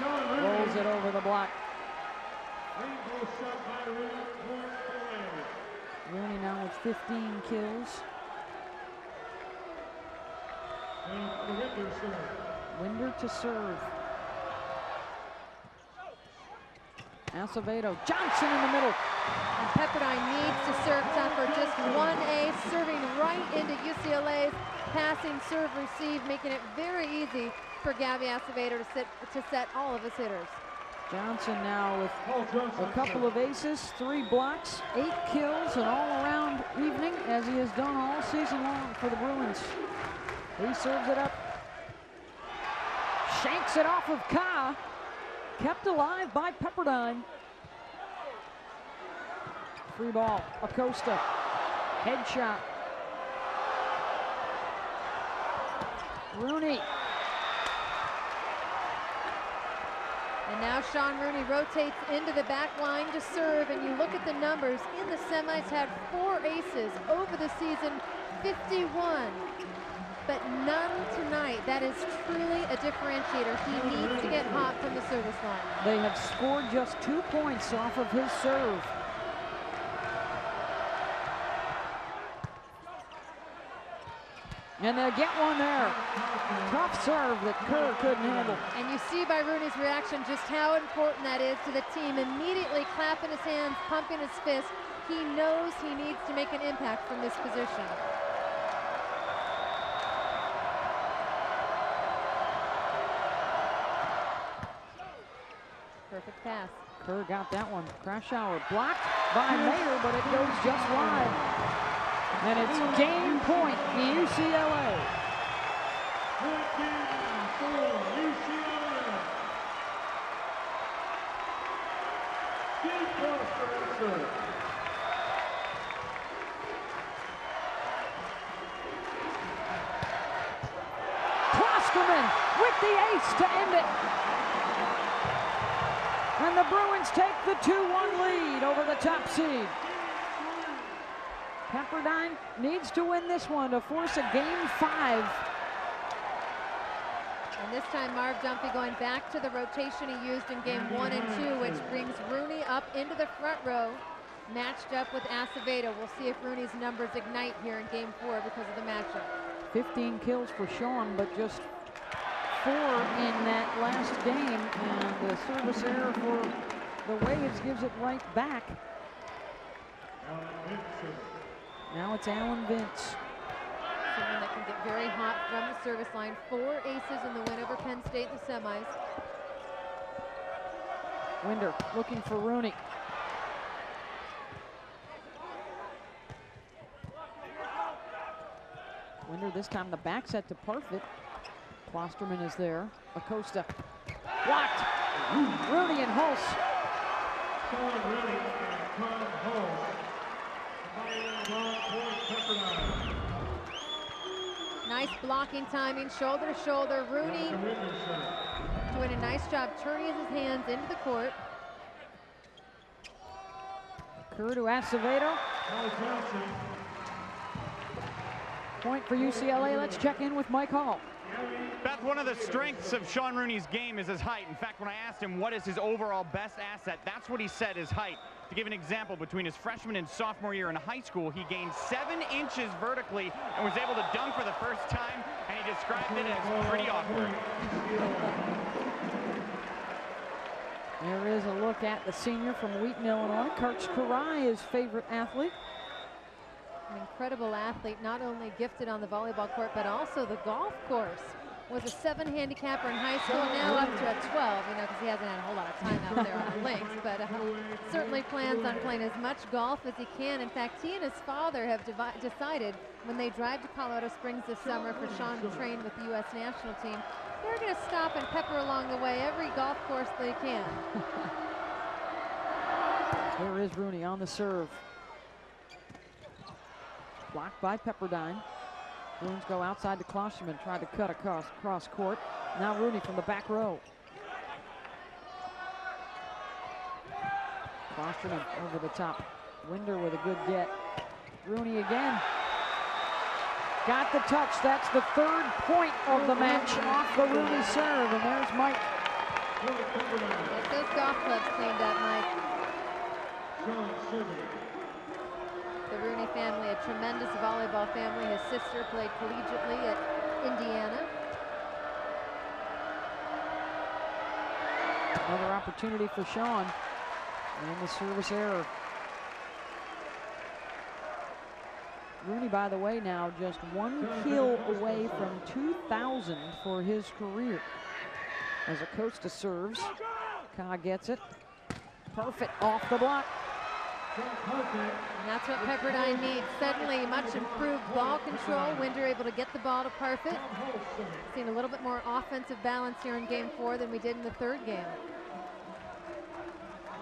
S1: rolls it over the block. Rooney now with 15 kills. Winder to serve. Acevedo, Johnson in the middle.
S2: And Pepperdine needs to serve tougher. Just one ace, serving right into UCLA's passing serve receive, making it very easy for Gabby Acevedo to set all of his hitters.
S1: Johnson now with a couple of aces, 3 blocks, 8 kills, an all-around evening as he has done all season long for the Bruins. He serves it up. Shanks it off of Ka. Kept alive by Pepperdine. Free ball, Acosta. Headshot. Rooney.
S2: And now Sean Rooney rotates into the back line to serve, and you look at the numbers. In the semis, had 4 aces over the season, 51. But none tonight. That is truly a differentiator. He needs to get hot from the service line.
S1: They have scored just 2 points off of his serve. And they get one there. Tough serve that Kerr couldn't handle.
S2: And you see by Rooney's reaction just how important that is to the team. Immediately clapping his hands, pumping his fist. He knows he needs to make an impact from this position. Perfect pass.
S1: Kerr got that one. Krasauer blocked by Mayer, but it goes just wide. And it's game point, UCLA. Klosterman with the ace to end it. And the Bruins take the 2-1 lead over the top seed. Pepperdine needs to win this one to force a game 5.
S2: And this time Marv Dunphy going back to the rotation he used in game 1 and 2, which brings Rooney up into the front row, matched up with Acevedo. We'll see if Rooney's numbers ignite here in game 4 because of the matchup. 15
S1: kills for Sean, but just 4 in that last game, and the service error for the Waves gives it right back. Now it's Alan Vince.
S2: Someone that can get very hot from the service line. 4 aces in the win over Penn State in the semis.
S1: Winder looking for Rooney. Winder this time the back set to Parfit. Klosterman is there. Acosta blocked. Rooney and Hulse.
S2: Nice blocking timing, shoulder to shoulder. Rooney doing a nice job turning his hands into the court.
S1: Kerr to Acevedo. Point for UCLA. Let's check in with Mike Hall.
S3: Beth, one of the strengths of Sean Rooney's game is his height. In fact, when I asked him what is his overall best asset, that's what he said, his height. To give an example, between his freshman and sophomore year in high school, he gained 7 inches vertically and was able to dunk for the first time, and he described it as pretty awkward.
S1: There is a look at the senior from Wheaton, Illinois. Karch Karai, his favorite athlete.
S2: An incredible athlete, not only gifted on the volleyball court, but also the golf course. Was a 7 handicapper in high school, now up to a 12, because he hasn't had a whole lot of time out there on the links, but certainly plans on playing as much golf as he can. In fact, he and his father have decided when they drive to Colorado Springs this summer for Sean to train with the U.S. national team, they're going to stop and pepper along the way every golf course they can.
S1: There is Rooney on the serve. Blocked by Pepperdine. Bruins go outside to Klosterman, tried to cut across court. Now Rooney from the back row. Klosterman over the top. Winder with a good get. Rooney again. Got the touch. That's the 3rd point of the match off the Rooney serve. And there's Mike.
S2: Get those golf clubs cleaned up, Mike. The Rooney family, a tremendous volleyball family. His sister played collegiately at Indiana.
S1: Another opportunity for Sean. And the service error. Rooney, by the way, now just 1 kill away from 2,000 for his career. As Acosta serves, Ka gets it. Perfect off the block.
S2: And that's what Pepperdine needs. Suddenly, much improved ball control. Winder able to get the ball to Parfit. Seen a little bit more offensive balance here in game 4 than we did in the 3rd game.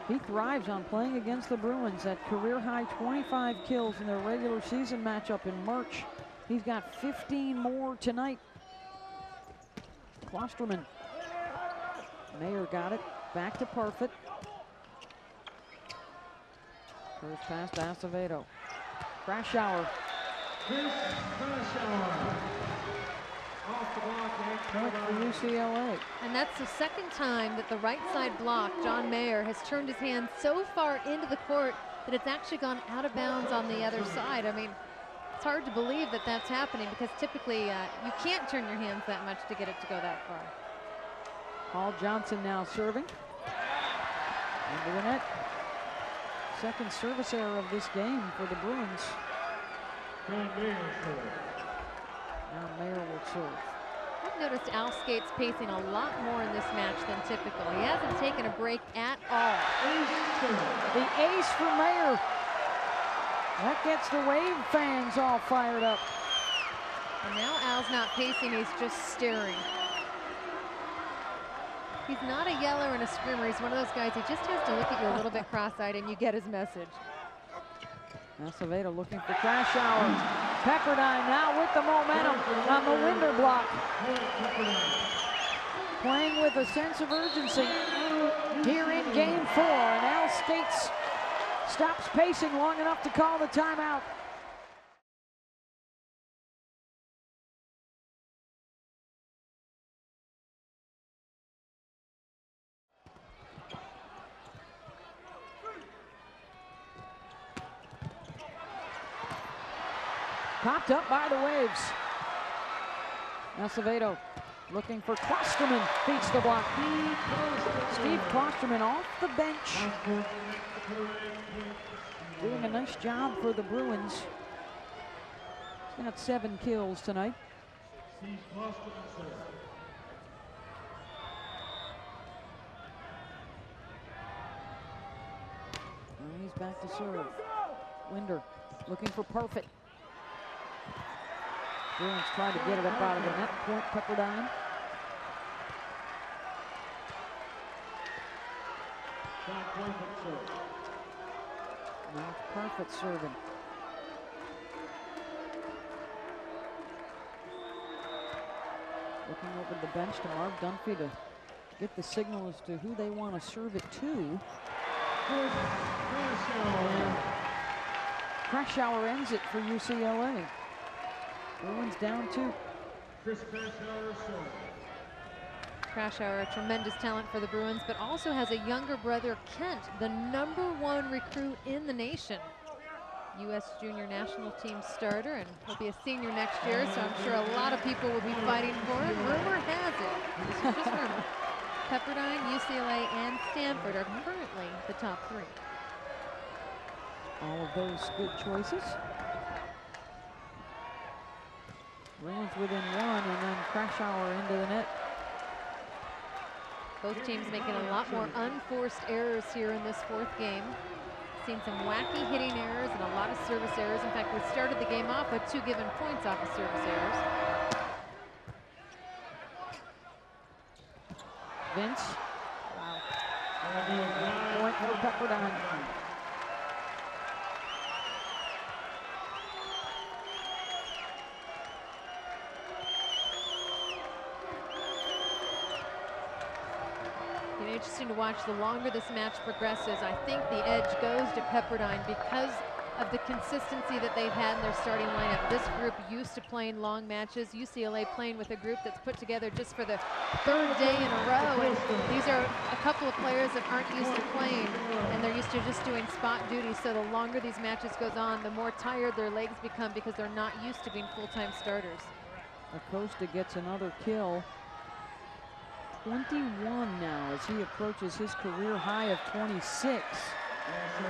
S1: He thrives on playing against the Bruins at career high 25 kills in their regular season matchup in March. He's got 15 more tonight. Klosterman. Mayer got it. Back to Parfit. First pass to Acevedo. Krasauer. Point for UCLA.
S2: And that's the 2nd time that the right side block, John Mayer, has turned his hand so far into the court that it's actually gone out of bounds on the other side. I mean, it's hard to believe that that's happening because typically you can't turn your hands that much to get it to go that far.
S1: Paul Johnson now serving. Into the net. 2nd service error of this game for the Bruins. Now Mayer will serve.
S2: I've noticed Al Skate's pacing a lot more in this match than typical. He hasn't taken a break at all.
S1: The ace for Mayer. That gets the Wave fans all fired up.
S2: And now Al's not pacing, he's just staring. He's not a yeller and a screamer. He's one of those guys, he just has to look at you a little bit cross-eyed and you get his message.
S1: Acevedo looking for Krasauer. Pepperdine now with the momentum on the Winder block. Playing with a sense of urgency here in game 4. And Al Skates stops pacing long enough to call the timeout. Popped up by the Waves. Acevedo looking for Klosterman. Beats the block. Steve Klosterman off the bench. Doing a nice job for the Bruins. He's got 7 kills tonight. And he's back to serve. Winder looking for Parfit. Bruins trying to get it up out of the net. Point Pepperdine. Now it's Parfit serving. Looking over the bench to Marv Dunphy to get the signal as to who they want to serve it to. And Krasauer ends it for UCLA. Bruins down 2.
S2: Krasauer, a tremendous talent for the Bruins, but also has a younger brother, Kent, the #1 recruit in the nation. U.S. Junior National Team starter, and he'll be a senior next year, so I'm sure a lot of people will be fighting for him. Rumor has it, this is just rumor, Pepperdine, UCLA, and Stanford are currently the top 3.
S1: All of those good choices. Bruins within 1, and then Krasauer into the net.
S2: Both teams making a lot more unforced errors here in this 4th game. Seen some wacky hitting errors and a lot of service errors. In fact, we started the game off with 2 given points off of service errors.
S1: Vince. Wow. Point for Pepperdine.
S2: Interesting to watch. The longer this match progresses, I think the edge goes to Pepperdine because of the consistency that they've had in their starting lineup. This group used to playing long matches. UCLA playing with a group that's put together just for the third day in a row. And these are a couple of players that aren't used to playing, and they're used to just doing spot duty. So the longer these matches goes on, the more tired their legs become because they're not used to being full-time starters.
S1: Acosta gets another kill. 21 now as he approaches his career high of 26. And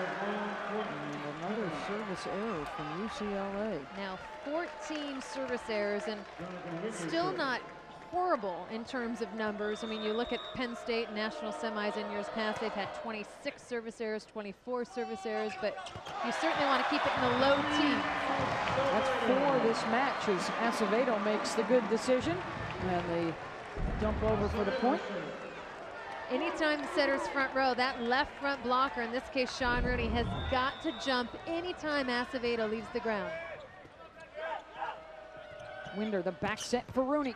S1: another service error from UCLA.
S2: Now 14 service errors, and still not horrible in terms of numbers. I mean, you look at Penn State national semis in years past, they've had 26 service errors, 24 service errors, but you certainly want to keep it in the low teens.
S1: That's 4 this match as Acevedo makes the good decision, and they dump over for the point.
S2: Anytime the setter's front row, that left front blocker, in this case Sean Rooney, has got to jump anytime Acevedo leaves the ground.
S1: Winder, the back set for Rooney.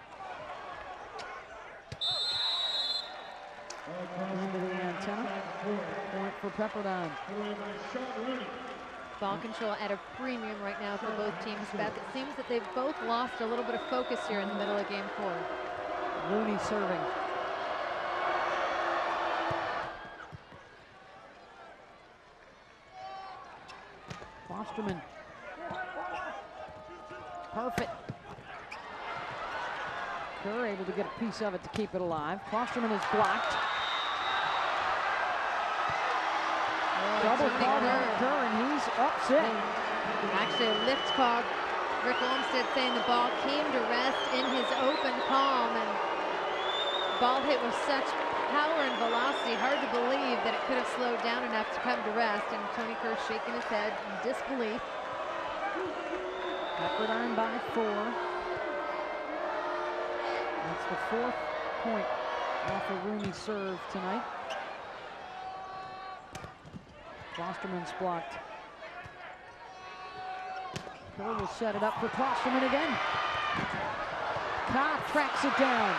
S1: Into the antenna. Point for Pepperdine.
S2: Ball control at a premium right now for both teams. Beth, it seems that they've both lost a little bit of focus here in the middle of game 4.
S1: Rooney serving. Klosterman. Perfect. Kerr able to get a piece of it to keep it alive. Klosterman is blocked. Double call on Kerr, and he's upset.
S2: Actually, a lift call. Rick Olmsted saying the ball came to rest in his open palm, and ball hit with such power and velocity, hard to believe that it could have slowed down enough to come to rest, and Tony Kerr shaking his head in disbelief.
S1: Pepperdine by 4. That's the 4th point off of Rooney's serve tonight. Klosterman's blocked. Kerr will set it up for Klosterman again. Cobb tracks it down.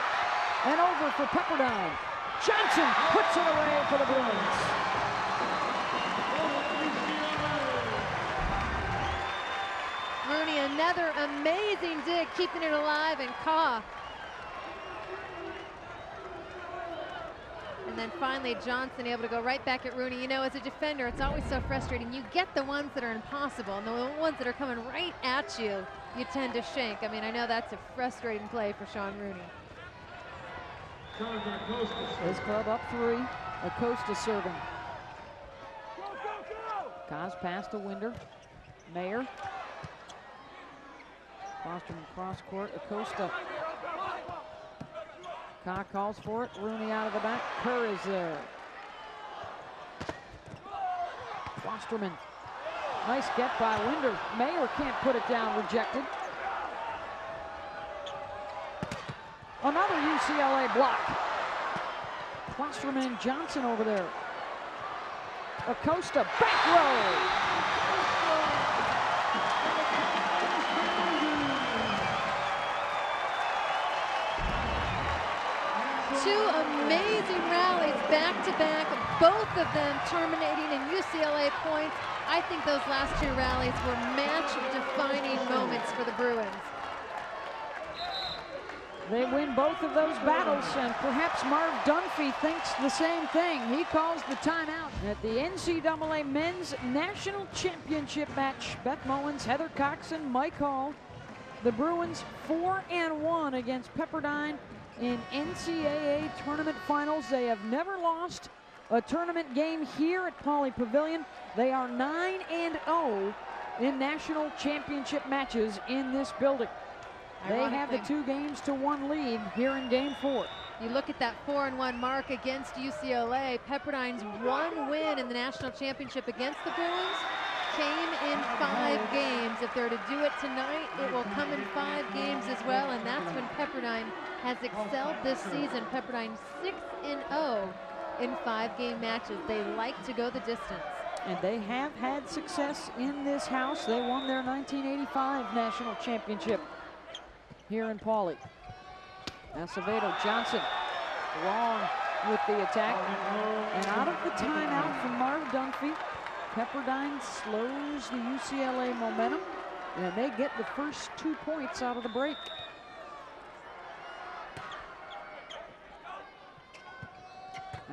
S1: And over for Pepperdine. Johnson puts it away for the Bruins.
S2: Rooney, another amazing dig, keeping it alive, and Kaw. And then finally Johnson able to go right back at Rooney. You know, as a defender, it's always so frustrating. You get the ones that are impossible, and the ones that are coming right at you, you tend to shank. I mean, I know that's a frustrating play for Sean Rooney.
S1: His club up 3. Acosta serving. Kaz pass to Winder. Mayer. Klosterman cross court. Acosta. Ka calls for it. Rooney out of the back. Kerr is there. Klosterman. Nice get by Winder. Mayer can't put it down. Rejected. Another UCLA block. Klosterman and Johnson over there. Acosta, back row.
S2: Two amazing rallies back to back, both of them terminating in UCLA points. I think those last 2 rallies were match-defining moments for the Bruins.
S1: They win both of those battles, and perhaps Marv Dunphy thinks the same thing. He calls the timeout at the NCAA Men's National Championship match. Beth Mullins, Heather Cox, and Mike Hall. The Bruins 4-1 against Pepperdine in NCAA tournament finals. They have never lost a tournament game here at Pauley Pavilion. They are 9-0 in national championship matches in this building. They have the 2-1 lead here in game 4.
S2: You look at that 4-1 mark against UCLA. Pepperdine's 1 win in the national championship against the Bruins came in 5 games. If they're to do it tonight, it will come in 5 games as well, and that's when Pepperdine has excelled this season. Pepperdine 6-0 in 5-game matches. They like to go the distance.
S1: And they have had success in this house. They won their 1985 national championship here in Pauley. Acevedo, Johnson, long with the attack. And out of the timeout from Marv Dunphy, Pepperdine slows the UCLA momentum, and they get the first 2 points out of the break.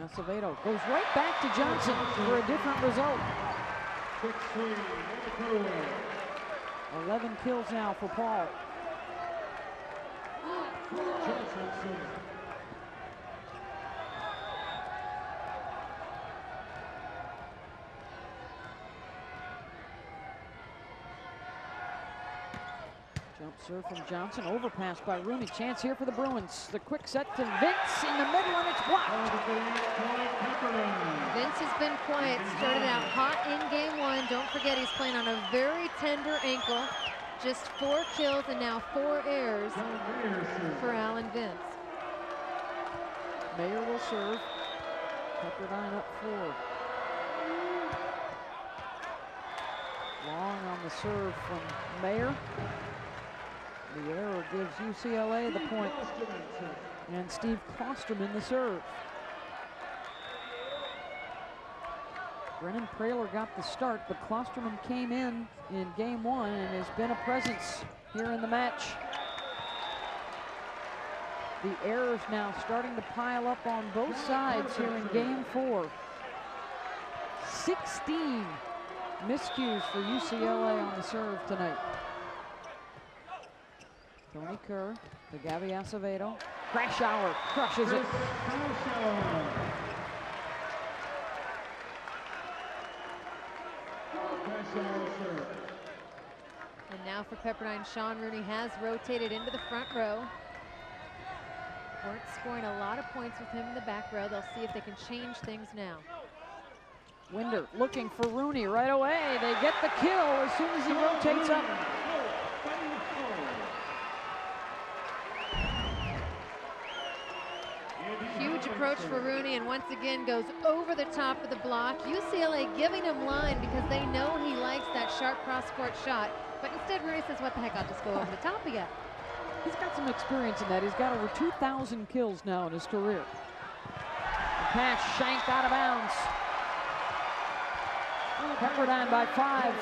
S1: Acevedo goes right back to Johnson for a different result. 11 kills now for Paul. Jump serve from Johnson, overpass by Rooney. Chance here for the Bruins. The quick set to Vince in the middle, and it's blocked.
S2: Vince has been quiet, started out hot in game 1. Don't forget he's playing on a very tender ankle. Just 4 kills and now 4 errors for Alan Vince.
S1: Mayer will serve. Pepperdine up 4. Long on the serve from Mayer. The error gives UCLA the point. And Steve Klosterman the serve. Brennan Praler got the start, but Klosterman came in game 1 and has been a presence here in the match. The errors now starting to pile up on both sides here in game 4. 16 miscues for UCLA on the serve tonight. Tony Kerr to Gabby Acevedo. Krasauer crushes it.
S2: And now for Pepperdine, Sean Rooney has rotated into the front row. Weren't scoring a lot of points with him in the back row. They'll see if they can change things now.
S1: Winder looking for Rooney right away. They get the kill as soon as he rotates up.
S2: Huge approach for Rooney, and once again goes over the top of the block. UCLA giving him line because they know he likes that sharp cross-court shot. But instead, Rooney says, what the heck, I'll just go over the top again.
S1: He's got some experience in that. He's got over 2,000 kills now in his career. The pass shanked out of bounds. Pepperdine by 5.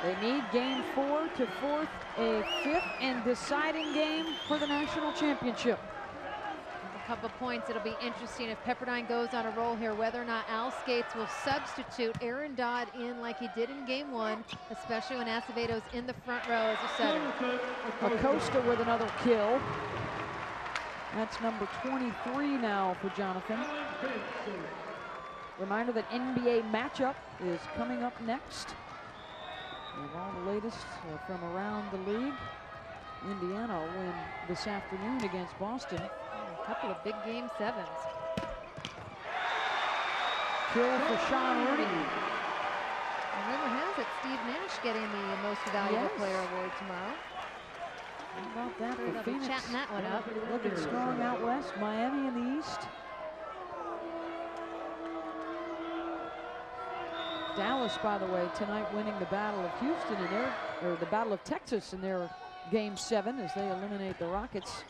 S1: They need game 4 to force a 5th and deciding game for the national championship.
S2: A couple points. It'll be interesting if Pepperdine goes on a roll here, whether or not Al Skates will substitute Aaron Dodd in like he did in game 1, especially when Acevedo's in the front row as a setter.
S1: Acosta with another kill. That's number 23 now for Jonathan. Reminder that NBA matchup is coming up next. We have all the latest from around the league. Indiana will win this afternoon against Boston.
S2: A couple of big game 7s.
S1: Kill for Sean Rooney.
S2: And rumor has it Steve Nash getting the Most Valuable Player award tomorrow.
S1: How about that for
S2: They'll
S1: Phoenix?
S2: be chatting that one up.
S1: Looking strong out west. Miami in the east. Dallas, by the way, tonight winning the Battle of Houston in their, or the Battle of Texas in their game 7 as they eliminate the Rockets.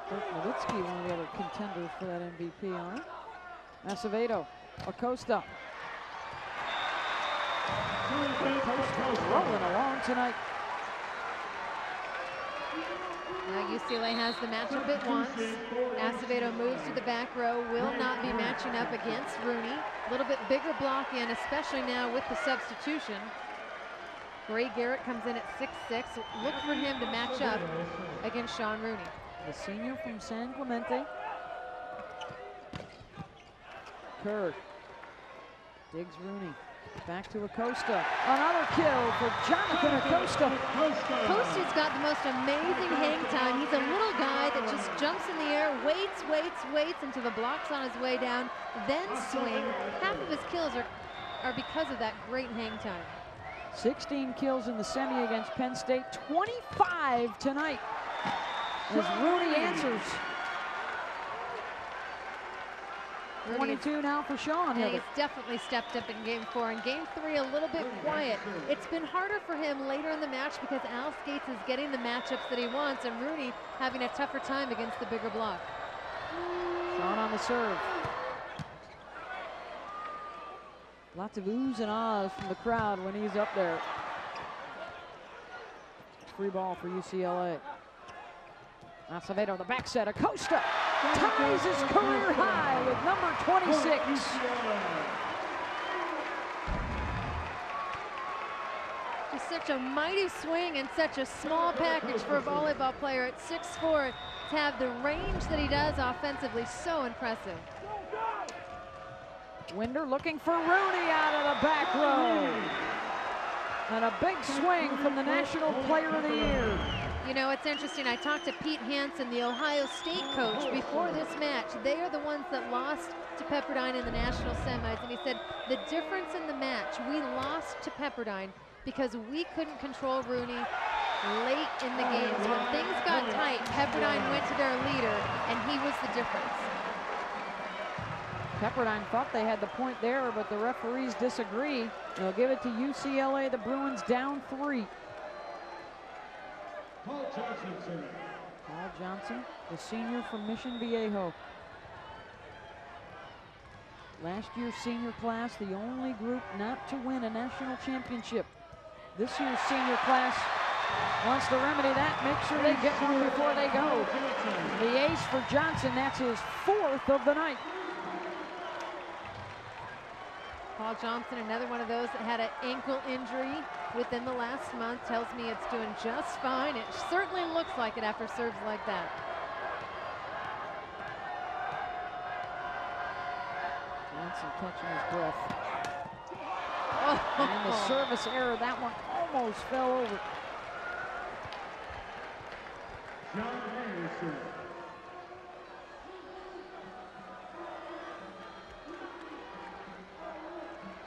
S1: Dirk Nowitzki, one of the other contenders for that MVP honor. Acevedo, Acosta. Acosta's rolling along tonight.
S2: Now UCLA has the matchup it wants. Acevedo moves to the back row, will not be matching up against Rooney. A little bit bigger block in, especially now with the substitution. Gray Garrett comes in at 6'6". Look for him to match up against Sean Rooney.
S1: The senior from San Clemente. Kerr digs Rooney. Back to Acosta. Another kill for Jonathan Acosta.
S2: Acosta's got the most amazing hang time. He's a little guy that just jumps in the air, waits until the block's on his way down, then swing. Half of his kills are because of that great hang time.
S1: 16 kills in the semi against Penn State. 25 tonight as Rooney answers. 22 now for Sean.
S2: Yeah, he's definitely stepped up in game 4. In game 3, a little bit quiet. It's been harder for him later in the match because Al Skates is getting the matchups that he wants and Rooney having a tougher time against the bigger block.
S1: Sean on the serve. Lots of oohs and ahs from the crowd when he's up there. Free ball for UCLA. Acevedo, the back set. Acosta ties his career high with number 26.
S2: Just such a mighty swing and such a small package for a volleyball player at 6'4" to have the range that he does offensively. So impressive.
S1: Winder looking for Rooney out of the back row. And a big swing from the National Player of the Year.
S2: You know, it's interesting. I talked to Pete Hansen, the Ohio State coach, before this match. They are the ones that lost to Pepperdine in the national semis. And he said the difference in the match, we lost to Pepperdine because we couldn't control Rooney late in the games. When things got tight, Pepperdine went to their leader, and he was the difference.
S1: Pepperdine thought they had the point there, but the referees disagree. They'll give it to UCLA. The Bruins down 3. Paul Johnson, the senior from Mission Viejo. Last year's senior class, the only group not to win a national championship. This year's senior class wants to remedy that, make sure they get one before they go. The ace for Johnson, that's his 4th of the night.
S2: Paul Johnson, another one of those that had an ankle injury within the last month, tells me it's doing just fine. It certainly looks like it after serves like that.
S1: Johnson catching his breath.
S2: Oh.
S1: And the service error, that one almost fell over.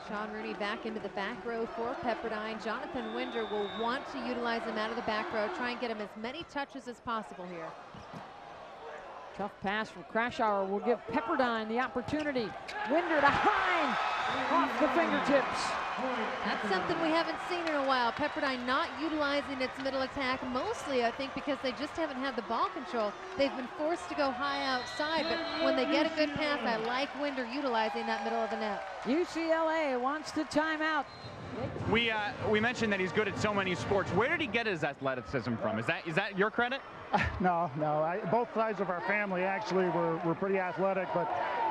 S2: Sean Rooney back into the back row for Pepperdine. Jonathan Winder will want to utilize him out of the back row, try and get him as many touches as possible here.
S1: Tough pass from Krashauer will give Pepperdine the opportunity. Winder to Hine, off the fingertips.
S2: That's something we haven't seen in a while. Pepperdine not utilizing its middle attack, mostly I think because they just haven't had the ball control. They've been forced to go high outside, but when they get a good pass, I like Winder utilizing that middle of the net.
S1: UCLA wants to time out.
S3: We mentioned that he's good at so many sports. Where did he get his athleticism from? Is that your credit?
S5: No. Both sides of our family actually were pretty athletic, but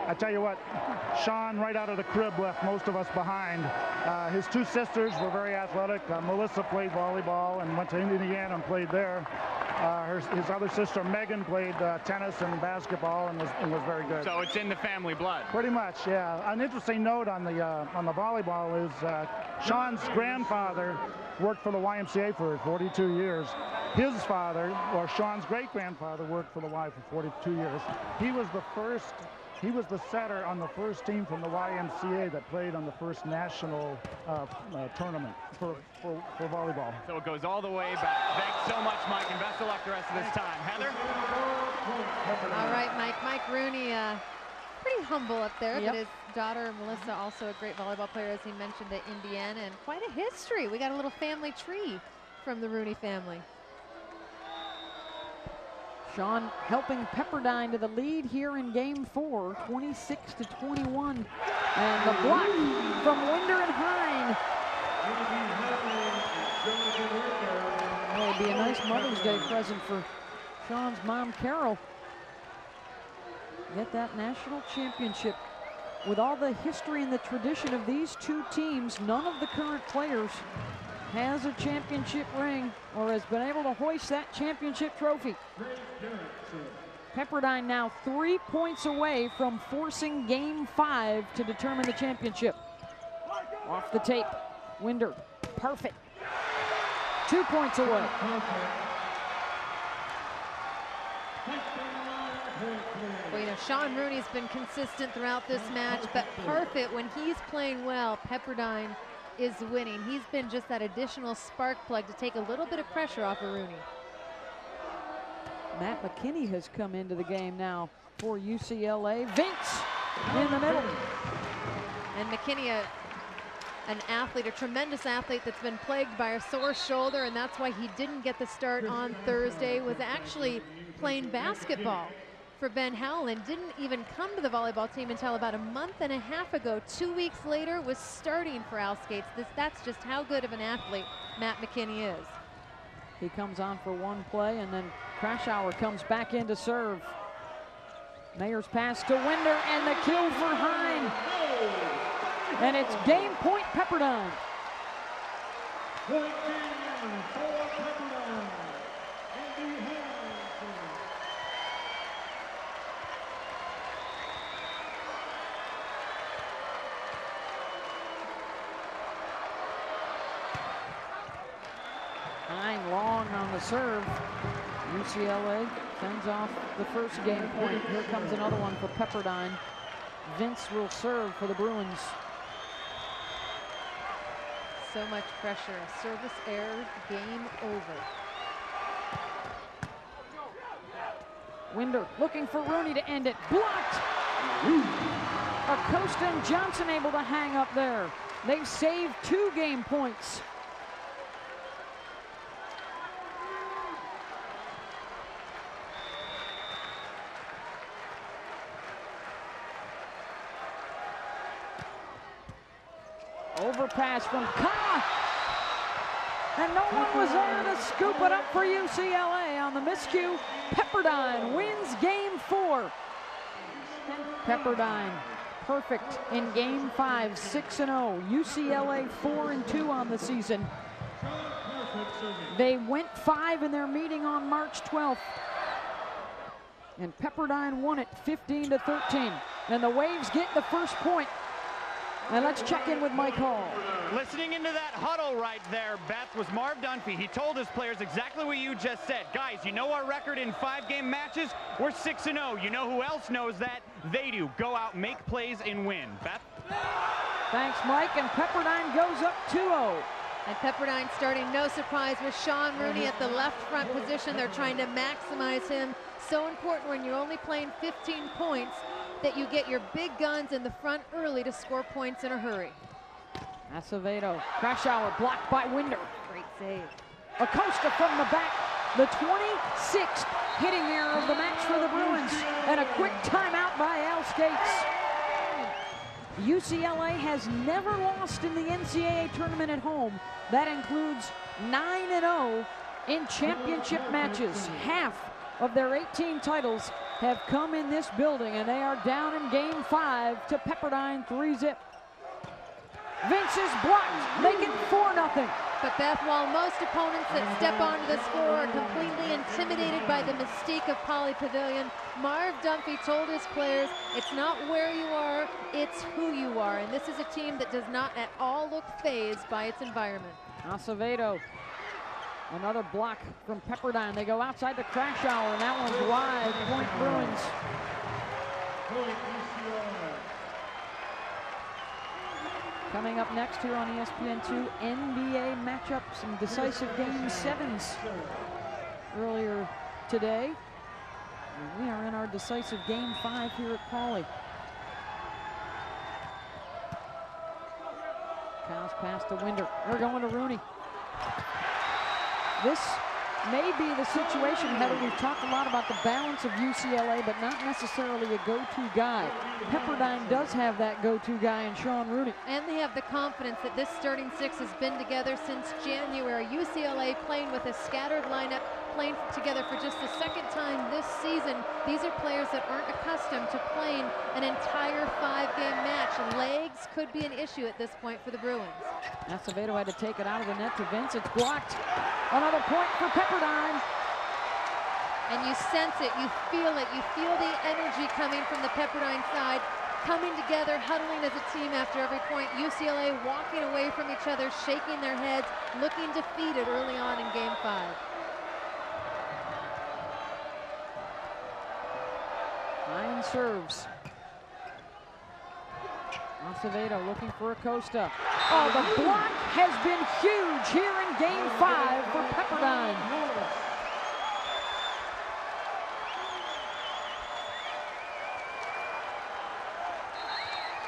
S5: I tell you what, Sean right out of the crib left most of us behind. His 2 sisters were very athletic. Melissa played volleyball and went to Indiana and played there. His other sister Megan played tennis and basketball and was very good.
S3: So it's in the family blood.
S5: Pretty much, yeah. An interesting note on the volleyball is Sean's grandfather worked for the YMCA for 42 years. His father, or Sean's great-grandfather, worked for the Y for 42 years. He was the setter on the first team from the YMCA that played on the first national tournament for volleyball.
S3: So it goes all the way back. Thanks so much, Mike, and best of luck the rest of this time. Heather?
S2: All right, Mike. Mike Rooney, pretty humble up there,
S1: Yep.
S2: but his daughter, Melissa, also a great volleyball player, as he mentioned, at Indiana, and quite a history. We got a little family tree from the Rooney family.
S1: Sean helping Pepperdine to the lead here in game 4, 26-21. And the block from Winder and Hine. That would be a nice Mother's Day present for Sean's mom, Carol. Get that national championship. With all the history and the tradition of these 2 teams, none of the current players has a championship ring or has been able to hoist that championship trophy. Pepperdine now 3 points away from forcing game 5 to determine the championship. Off the tape, Winder, perfect. 2 points away.
S2: Well, you know, Sean Rooney's been consistent throughout this match, but Parfit, when he's playing well, Pepperdine is winning. He's been just that additional spark plug to take a little bit of pressure off of Rooney.
S1: Matt McKinney has come into the game now for UCLA. Vince in the middle.
S2: And McKinney, an athlete, a tremendous athlete that's been plagued by a sore shoulder, and that's why he didn't get the start on Thursday, was actually playing basketball for Ben Howland. Didn't even come to the volleyball team until about a month and a half ago. 2 weeks later was starting for Al Skates. That's just how good of an athlete Matt McKinney is.
S1: He comes on for one play, and then Krashauer comes back in to serve. Mayer's pass to Winder, and the kill for Hine. And it's game point Pepperdine. Hine long on the serve. UCLA sends off the first game point. Here comes another one for Pepperdine. Vince will serve for the Bruins.
S2: So much pressure. A service error, game over.
S1: Winder looking for Rooney to end it. Blocked! Acosta and Johnson able to hang up there. They've saved 2 game points. Overpass from Ka, and no one was there to scoop it up for UCLA on the miscue. Pepperdine wins game 4. Pepperdine perfect in game 5, 6-0. UCLA 4-2 on the season. They went 5 in their meeting on March 12th. And Pepperdine won it 15-13. And the Waves get the first point. And let's check in with Mike Hall.
S3: Listening into that huddle right there, Beth, was Marv Dunphy. He told his players exactly what you just said. Guys, you know our record in 5-game matches? We're 6-0. You know who else knows that? They do. Go out, make plays, and win. Beth?
S1: Thanks, Mike. And Pepperdine goes up 2-0.
S2: And Pepperdine starting, no surprise, with Sean Rooney at the left front position. They're trying to maximize him. So important when you're only playing 15 points that you get your big guns in the front early to score points in a hurry.
S1: Acevedo, Krashauer blocked by Winder.
S2: Great save.
S1: Acosta from the back, the 26th hitting error of the match for the Bruins, and a quick timeout by Al Skates. UCLA has never lost in the NCAA tournament at home. That includes 9-0 in championship matches. Half of their 18 titles have come in this building, and they are down in game 5 to Pepperdine 3-0. Vince is blocked, make it 4-0.
S2: But Beth, while most opponents that step onto the score are completely intimidated by the mystique of Poly Pavilion, Marv Dunphy told his players, it's not where you are, it's who you are. And this is a team that does not at all look fazed by its environment.
S1: Acevedo, another block from Pepperdine. They go outside the Krashauer, and that one's wide. Point Bruins. Coming up next here on ESPN2, NBA matchups and decisive game 7s earlier today. And we are in our decisive game 5 here at Pauley. Kyle's pass to Winder. They're going to Rooney. This may be the situation, Heather. We've talked a lot about the balance of UCLA, but not necessarily a go-to guy. Pepperdine does have that go-to guy in Sean Rooney.
S2: And they have the confidence that this starting 6 has been together since January. UCLA playing with a scattered lineup, playing together for just the second time this season. These are players that aren't accustomed to playing an entire 5-game match. Legs could be an issue at this point for the Bruins.
S1: Acevedo had to take it out of the net to Vince. It's blocked. Another point for Pepperdine.
S2: And you sense it, you feel it, you feel the energy coming from the Pepperdine side, coming together, huddling as a team after every point. UCLA walking away from each other, shaking their heads, looking defeated early on in game 5.
S1: Hine serves. Acevedo looking for Acosta. Oh, the block has been huge here in game 5 for Pepperdine.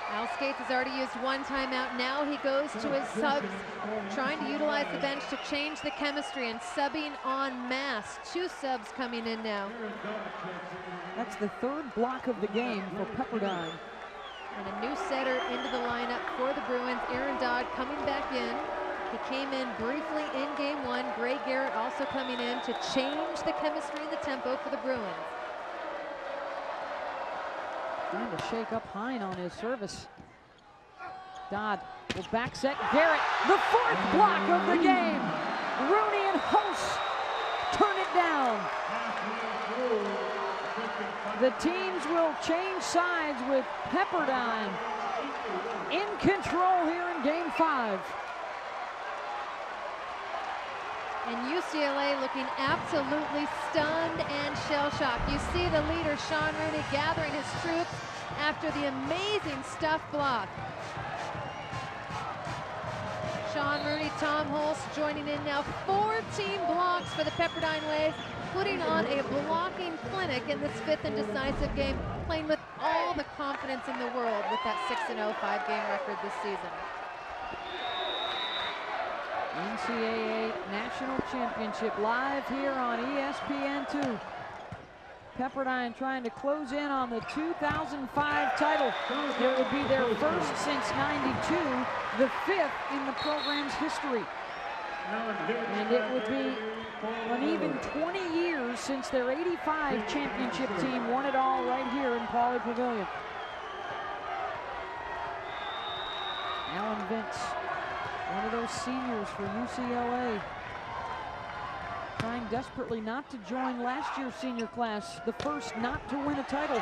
S2: Al Skates has already used one timeout. Now he goes to his subs, trying to utilize the bench to change the chemistry and subbing en masse. 2 subs coming in now.
S1: That's the 3rd block of the game for Pepperdine.
S2: And a new setter into the lineup for the Bruins. Aaron Dodd coming back in. He came in briefly in game 1. Gray Garrett also coming in to change the chemistry and the tempo for the Bruins.
S1: Trying to shake up Hine on his service. Dodd will back set Garrett. The 4th block of the game. Rooney and Host turn it down. The teams will change sides with Pepperdine in control here in game 5.
S2: And UCLA looking absolutely stunned and shell-shocked. You see the leader, Sean Rooney, gathering his troops after the amazing stuff block. Sean Rooney, Tom Holst joining in now. 14 blocks for the Pepperdine Waves, putting on a blocking clinic in this 5th and decisive game, playing with all the confidence in the world with that 6-0 5-game record this season.
S1: NCAA National Championship live here on ESPN2. Pepperdine trying to close in on the 2005 title. It would be their 1st since '92, the 5th in the program's history. And it would be an even 20 years since their '85 championship team won it all right here in Pauley Pavilion. Alan Vince, one of those seniors for UCLA, trying desperately not to join last year's senior class, the first not to win a title.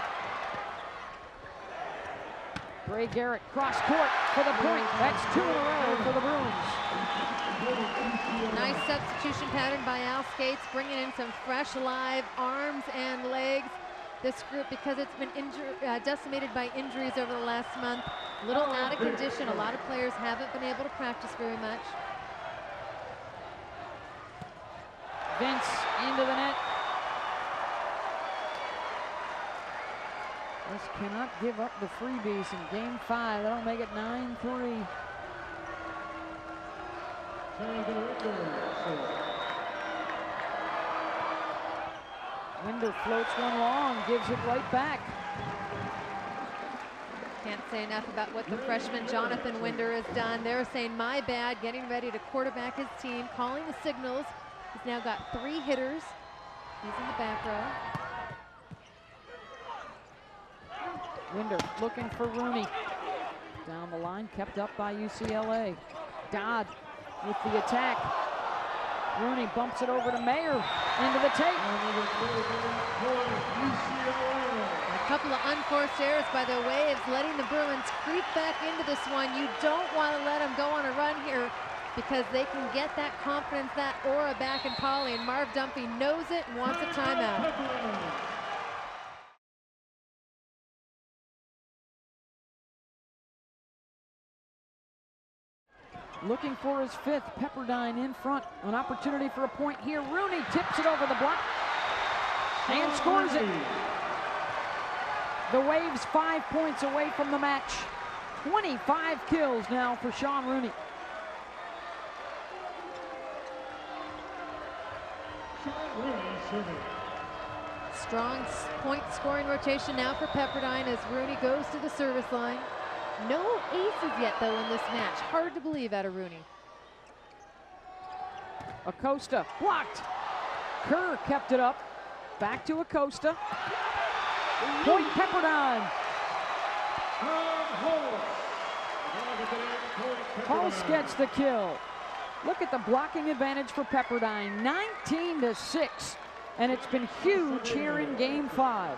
S1: Gray Garrett cross court for the point. That's 2 in a row for the Bruins.
S2: Nice substitution pattern by Al Skates, bringing in some fresh live arms and legs. This group, because it's been decimated by injuries over the last month, a little out of condition. A lot of players haven't been able to practice very much.
S1: Vince into the net. This cannot give up the freebies in game 5. That'll make it 9-3. Winder floats one long, gives it right back.
S2: Can't say enough about what the freshman Jonathan Winder has done. They're saying, my bad, getting ready to quarterback his team, calling the signals. He's now got 3 hitters. He's in the back row.
S1: Winder looking for Rooney. Down the line, kept up by UCLA. Dodd with the attack. Rooney bumps it over to Mayer, into the tape.
S2: A couple of unforced errors by the Waves, letting the Bruins creep back into this one. You don't want to let them go on a run here, because they can get that confidence, that aura back in Pauley, and Marv Dunphy knows it and wants a timeout.
S1: Looking for his 5th, Pepperdine in front. An opportunity for a point here. Rooney tips it over the block and scores it. The Waves 5 points away from the match. 25 kills now for Sean Rooney.
S2: Strong point scoring rotation now for Pepperdine as Rooney goes to the service line. No aces yet, though, in this match. Hard to believe out of Rooney.
S1: Acosta blocked. Kerr kept it up. Back to Acosta. Point Pepperdine. Hulse gets the kill. Look at the blocking advantage for Pepperdine. 19-6. And it's been huge here in game 5.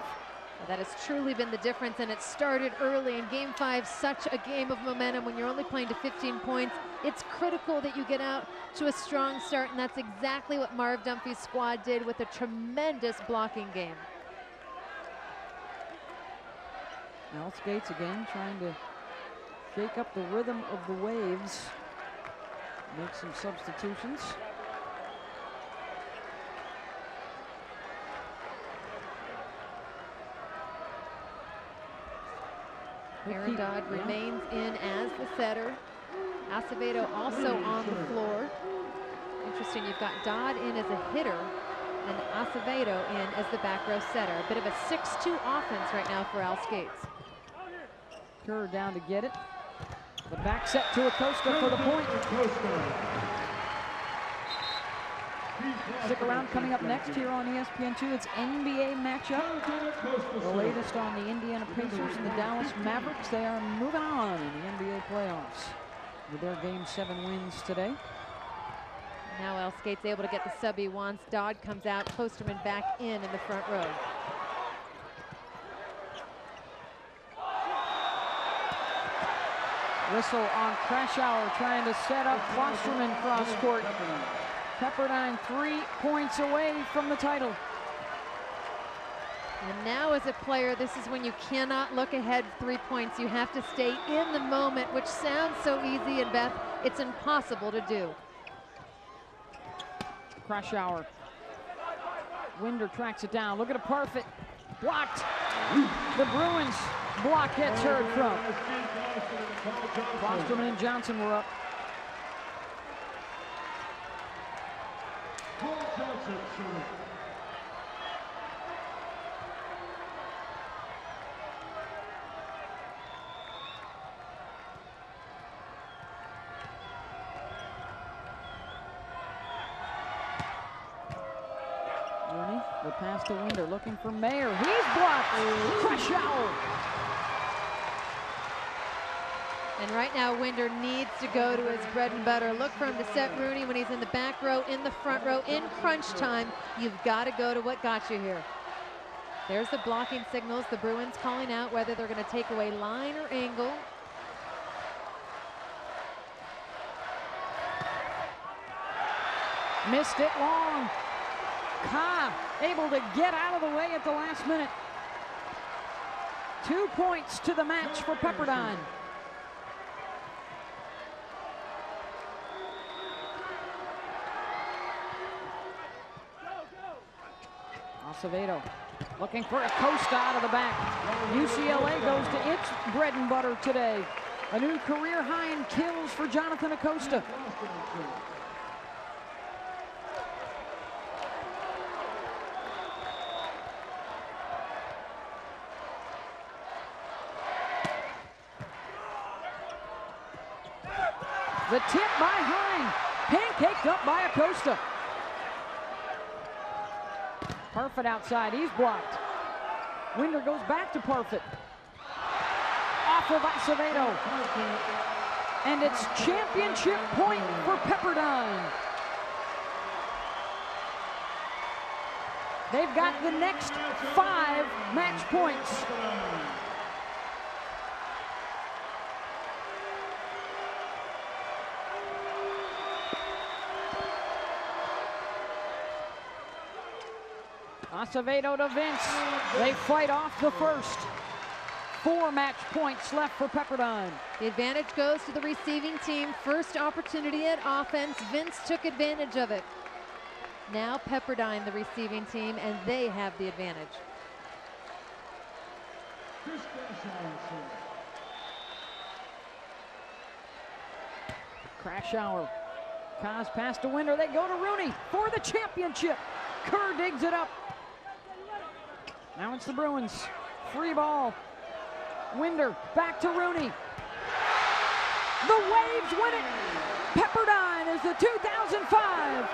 S2: That has truly been the difference, and it started early in game 5. Such a game of momentum when you're only playing to 15 points. It's critical that you get out to a strong start, and that's exactly what Marv Dunphy's squad did with a tremendous blocking game.
S1: Al Skates again trying to shake up the rhythm of the Waves. Make some substitutions.
S2: Aaron Dodd remains in as the setter. Acevedo also on the floor. Interesting, you've got Dodd in as a hitter and Acevedo in as the back row setter. A bit of a 6-2 offense right now for Al Skates.
S1: Kerr down to get it. The back set to Acosta for the point. Stick around, coming up next here on ESPN2. It's NBA matchup. The latest on the Indiana Pacers and the Dallas Mavericks. They are moving on in the NBA playoffs with their Game 7 wins today.
S2: Now Al Skates able to get the sub he wants. Dodd comes out, Klosterman back in the front row.
S1: Whistle on Krasauer trying to set up Klosterman cross court. Pepperdine 3 points away from the title.
S2: And now as a player, this is when you cannot look ahead 3 points. You have to stay in the moment, which sounds so easy, and Beth, it's impossible to do.
S1: Krasauer. Winder tracks it down. Look at a Parfit. Blocked. The Bruins block gets heard from. Klosterman and Johnson were up. Rooney, the pass to Winder, looking for Mayer. He's blocked. Krasauer.
S2: And right now, Winder needs to go to his bread and butter. Look for him to set Rooney when he's in the back row, in the front row, in crunch time. You've got to go to what got you here. There's the blocking signals. The Bruins calling out whether they're going to take away line or angle.
S1: Missed it long. Ka able to get out of the way at the last minute. 2 points to the match for Pepperdine. Acevedo looking for Acosta out of the back. UCLA goes to its bread and butter today. A new career high in kills for Jonathan Acosta. The tip by Hine, pancaked up by Acosta. Parfit outside, he's blocked. Winder goes back to Parfit. Off of Acevedo. And it's championship point for Pepperdine. They've got the next 5 match points. Acevedo to Vince. They fight off the first. 4 match points left for Pepperdine.
S2: The advantage goes to the receiving team. First opportunity at offense. Vince took advantage of it. Now Pepperdine, the receiving team, and they have the advantage.
S1: Krasauer. Kaz pass to Winder. They go to Rooney for the championship. Kerr digs it up. Now it's the Bruins. Free ball. Winder back to Rooney. The Waves win it. Pepperdine is the 2005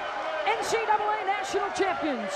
S1: NCAA National Champions.